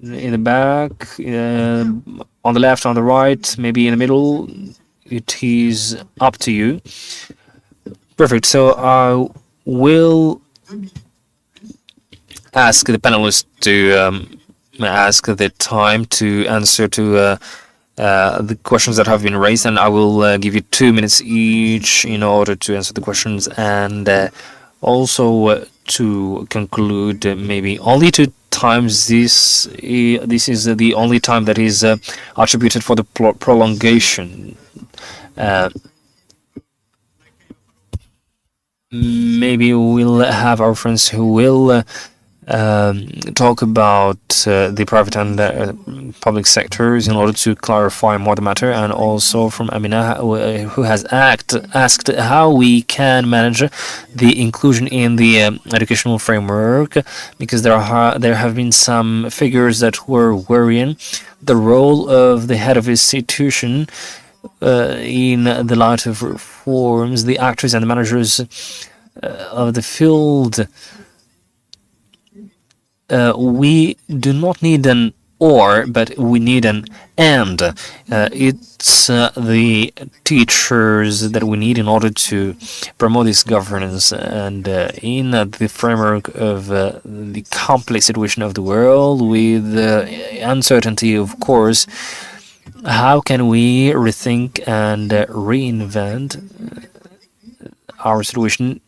in the back, on the left, on the right, maybe in the middle. It is up to you. Perfect. So I will ask the panelists to ask the time to answer to the questions that have been raised, and I will give you 2 minutes each in order to answer the questions, and also to conclude, maybe only 2 times. This is the only time that is attributed for the prolongation. Maybe we'll have our friends who will talk about the private and public sectors in order to clarify more the matter, and also from Amina, who has asked how we can manage the inclusion in the educational framework, because there have been some figures that were worrying. The role of the head of institution in the light of reforms, the actors and the managers of the field. We do not need an or, but we need an and. It's the teachers that we need in order to promote this governance, and in the framework of the complex situation of the world, with uncertainty, of course, how can we rethink and reinvent our situation?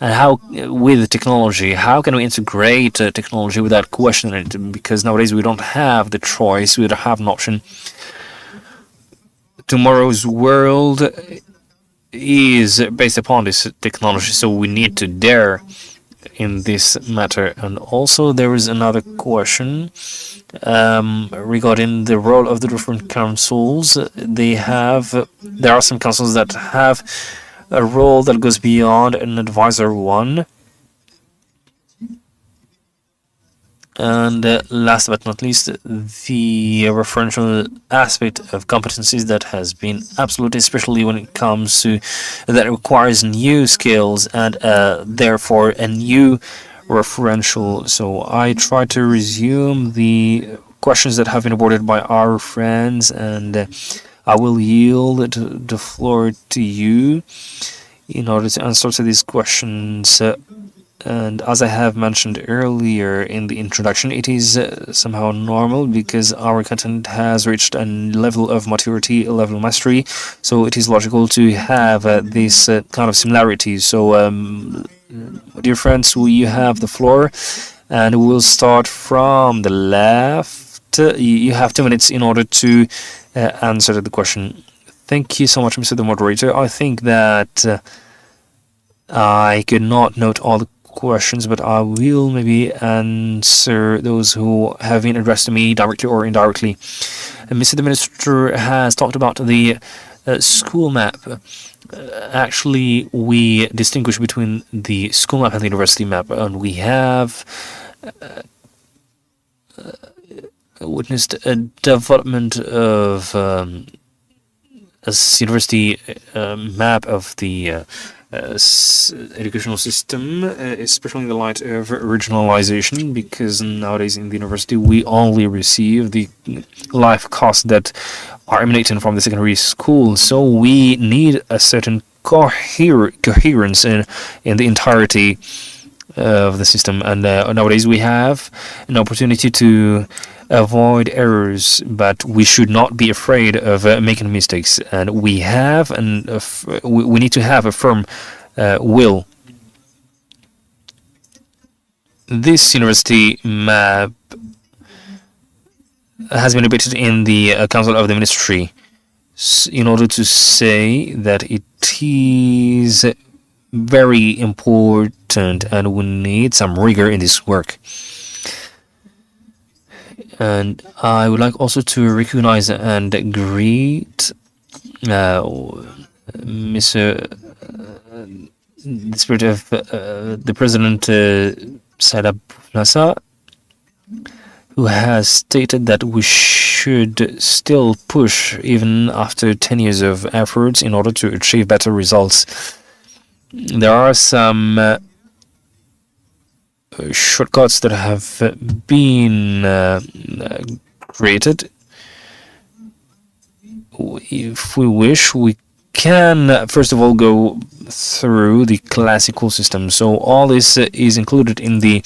And how, with technology, how can we integrate technology without questioning it? Because nowadays we don't have the choice, we don't have an option. Tomorrow's world is based upon this technology, so we need to dare in this matter. And also there is another question regarding the role of the different councils. There are some councils that have a role that goes beyond an advisor one. And last but not least, the referential aspect of competencies that has been absolute, especially when it comes to that requires new skills and therefore a new referential. So I try to resume the questions that have been awarded by our friends, and I will yield the floor to you in order to answer to these questions. And as I have mentioned earlier in the introduction, it is somehow normal because our content has reached a level of maturity, a level of mastery. So it is logical to have this kind of similarities. So, dear friends, you have the floor, and we'll start from the left. You have 2 minutes in order to answer the question. Thank you so much, Mr. the Moderator. I think that I could not note all the questions, but I will maybe answer those who have been addressed to me directly or indirectly. Mr. the Minister has talked about the school map. Actually, we distinguish between the school map and the university map, and we have witnessed a development of a university map of the educational system, especially in the light of regionalization, because nowadays in the university we only receive the life costs that are emanating from the secondary school. So we need a certain coherence in the entirety of the system, and nowadays we have an opportunity to avoid errors, but we should not be afraid of making mistakes, and we have we need to have a firm will. This university map has been debated in the Council of the Ministry in order to say that it is very important and we need some rigor in this work. And I would like also to recognize and greet Mr. the spirit of the president, Salah Plassa, who has stated that we should still push even after 10 years of efforts in order to achieve better results. There are some shortcuts that have been created. If we wish, we can first of all go through the classical system. So all this is included in the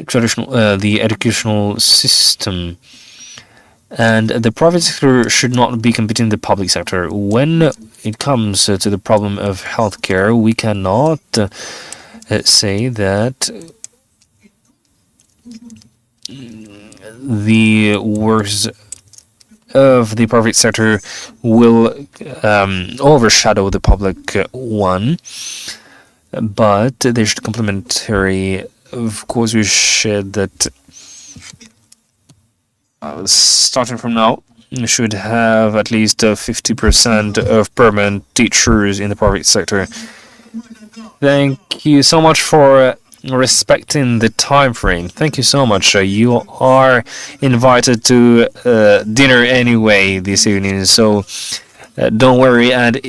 traditional, the educational system, and the private sector should not be competing with the public sector. When it comes to the problem of healthcare, we cannot say that the works of the private sector will overshadow the public one, but they should complementary. Of course, we said that starting from now, we should have at least 50% of permanent teachers in the private sector. Thank you so much for respecting the time frame. Thank you so much. You are invited to dinner anyway this evening, so don't worry. And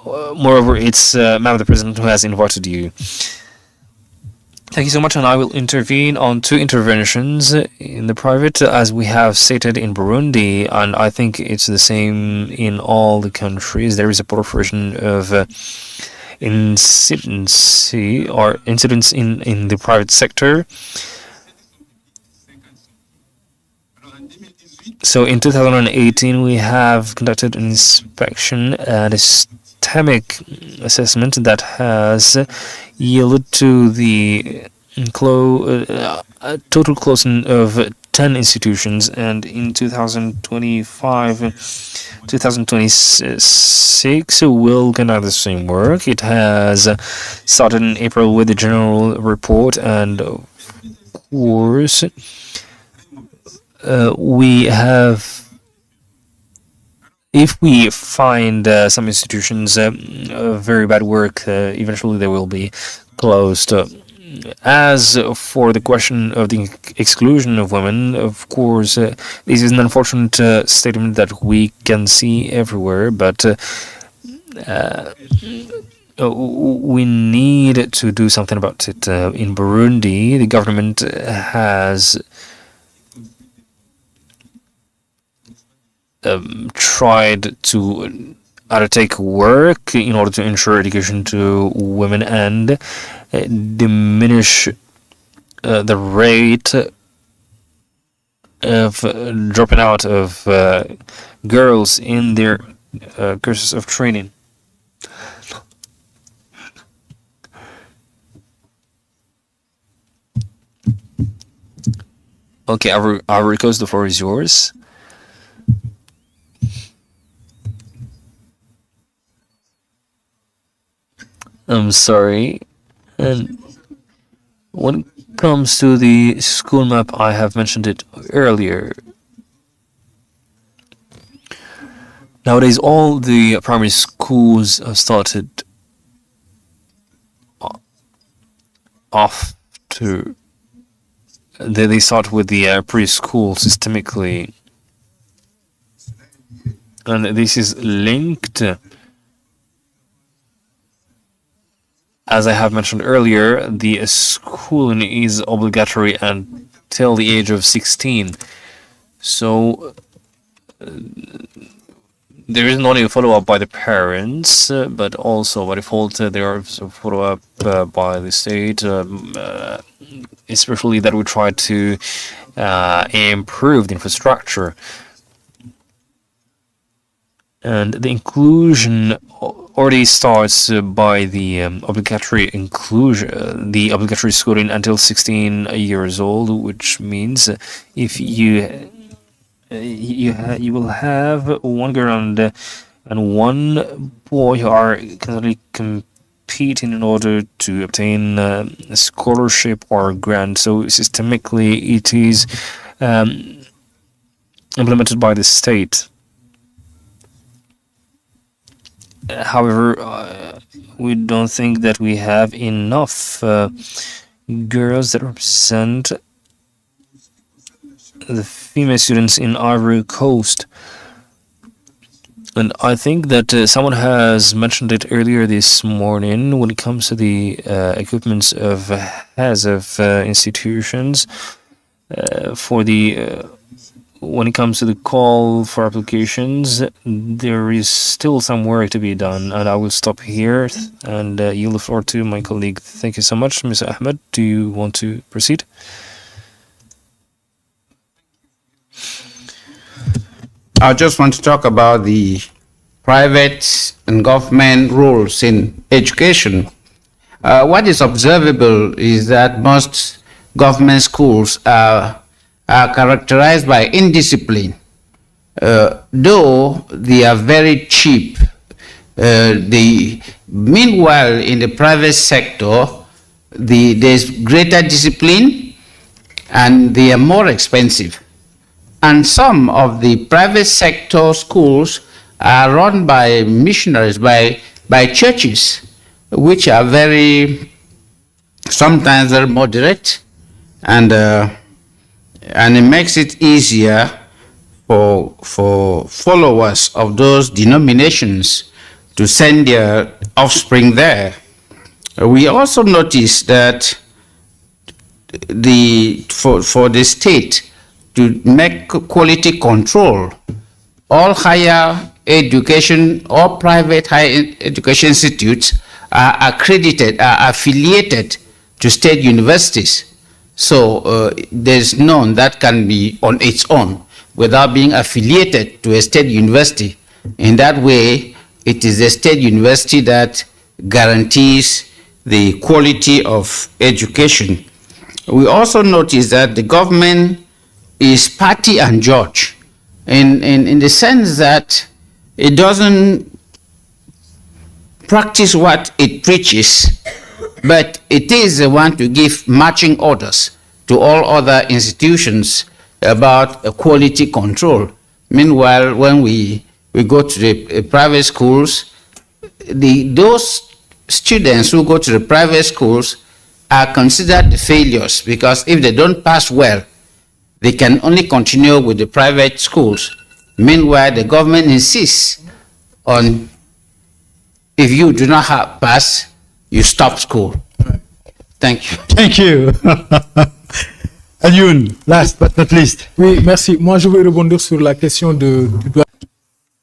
moreover, it's Madam the President who has invited you. Thank you so much, and I will intervene on 2 interventions in the private, as we have stated in Burundi, and I think it's the same in all the countries. There is a proliferation of incidents in the private sector. So in 2018, we have conducted an inspection and a systemic assessment that has yielded to the total closing of 10 institutions, and in 2025-2026 will conduct the same work. It has started in April with the general report, and of course we have, if we find some institutions very bad work, eventually they will be closed. As for the question of the exclusion of women, of course, this is an unfortunate statement that we can see everywhere, but we need to do something about it. In Burundi, the government has tried to undertake work in order to ensure education to women and diminish the rate of dropping out of girls in their courses of training. Okay, Ivory Coast, the floor is yours. I'm sorry. And when it comes to the school map, I have mentioned it earlier. Nowadays, all the primary schools have started off to. They start with the preschool systemically, and this is linked. As I have mentioned earlier, the schooling is obligatory until the age of 16. So there isn't only a follow-up by the parents, but also by default there is a follow-up by the state, especially that we try to improve the infrastructure. And the inclusion already starts by the obligatory inclusion, the obligatory schooling until 16 years old, which means if you will have one girl and one boy who are constantly competing in order to obtain a scholarship or grant. So systemically, it is implemented by the state. However, we don't think that we have enough girls that represent the female students in Ivory Coast. And I think that someone has mentioned it earlier this morning when it comes to the equipments of institutions for the when it comes to the call for applications, there is still some work to be done, and I will stop here and yield the floor to my colleague. Thank you so much, Mr. Ahmed. Do you want to proceed? I just want to talk about the private and government roles in education. What is observable is that most government schools are characterized by indiscipline. Though they are very cheap, meanwhile in the private sector, there's greater discipline and they are more expensive. And some of the private sector schools are run by missionaries, by churches, which are sometimes very moderate, and it makes it easier for followers of those denominations to send their offspring there. We also notice that for the state to make quality control, all higher education or private higher education institutes are accredited, are affiliated to state universities. So there's none that can be on its own without being affiliated to a state university. In that way, it is a state university that guarantees the quality of education. We also notice that the government is party and judge in the sense that it doesn't practice what it preaches, but it is the one to give marching orders to all other institutions about quality control. Meanwhile, when we go to the private schools, those students who go to the private schools are considered failures, because if they don't pass well, they can only continue with the private schools. Meanwhile, the government insists on, if you do not pass, you stop school. Thank you. Thank you. Alioune, last but not least. Oui, merci. Moi, je vais rebondir sur la question du droit.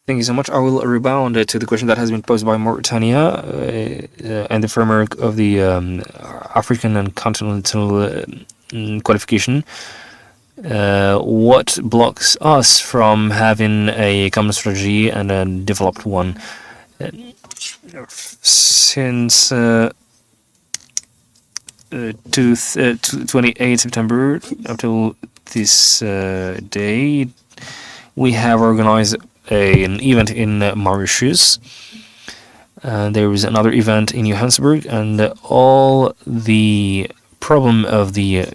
Thank you so much. I will rebound to the question that has been posed by Mauritania and the framework of the African and continental qualification. What blocks us from having a common strategy and a developed one? Since 28 September up till this day, we have organized an event in Mauritius. There was another event in Johannesburg, and all the problem of the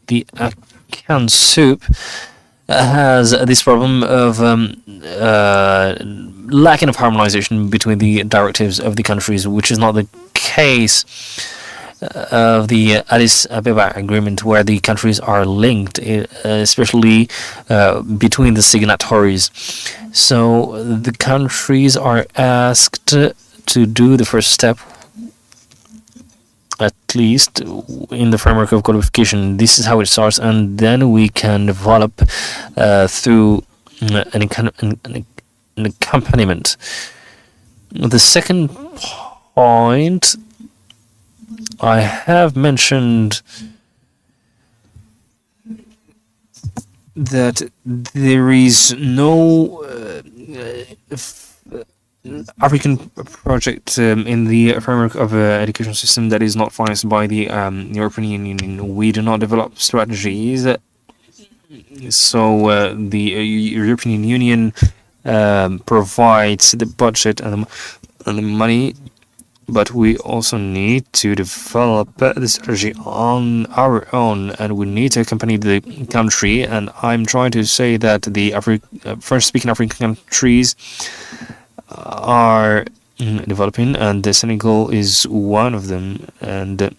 ANAQ-Sup has this problem of lacking of harmonization between the directives of the countries, which is not the case of the Addis Ababa agreement, where the countries are linked, especially between the signatories. So the countries are asked to do the first step, at least in the framework of qualification. This is how it starts, and then we can develop through an accompaniment. The second point, I have mentioned that there is no African project in the framework of an education system that is not financed by the European Union. We do not develop strategies. So the European Union provides the budget and the money, But we also need to develop the strategy on our own, and we need to accompany the country. And I'm trying to say that the French-speaking African countries are developing, and the Senegal is one of them. And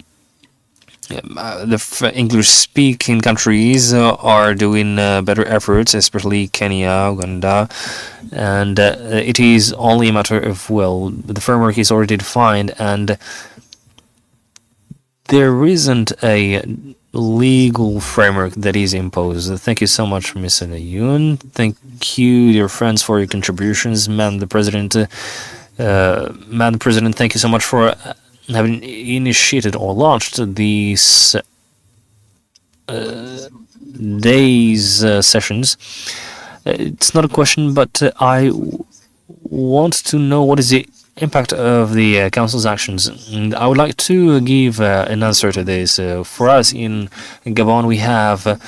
the English-speaking countries are doing better efforts, especially Kenya, Uganda, and it is only a matter of, well, the framework is already defined, and there isn't a legal framework that is imposed. Thank you so much, Mr. Yoon. Thank you, dear friends, for your contributions. Madam the President, thank you so much for having initiated or launched these days sessions. It's not a question, but I want to know what is the impact of the Council's actions. And I would like to give an answer to this. For us in Gabon, we have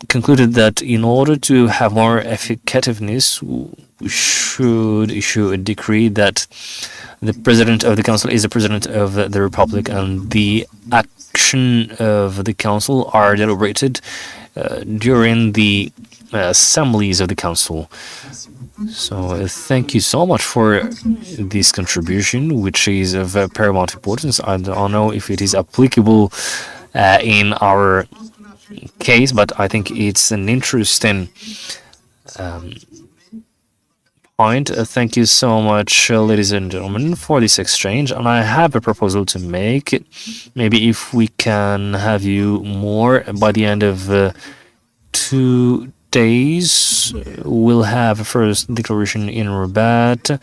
concluded that in order to have more effectiveness, we should issue a decree that the President of the Council is the President of the Republic, and the action of the Council are deliberated during the assemblies of the Council. So thank you so much for this contribution, which is of paramount importance. I don't know if it is applicable in our case, but I think it's an interesting point. Thank you so much, ladies and gentlemen, for this exchange. And I have a proposal to make. Maybe if we can have you more by the end of 2 days, we'll have a first declaration in Rabat.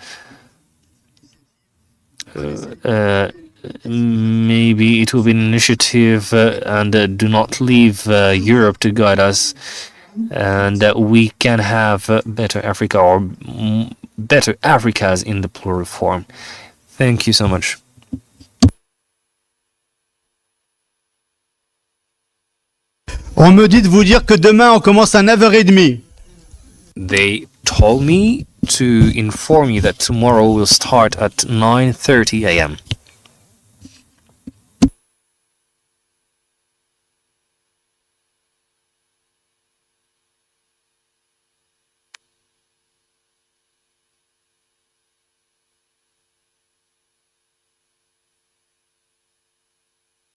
Maybe it will be an initiative, and do not leave Europe to guide us, and we can have better Africa, or better Africas in the plural form. Thank you so much. On me dit de vous dire que demain on commence à 9h30. They told me to inform you that tomorrow will start at 9:30 a.m.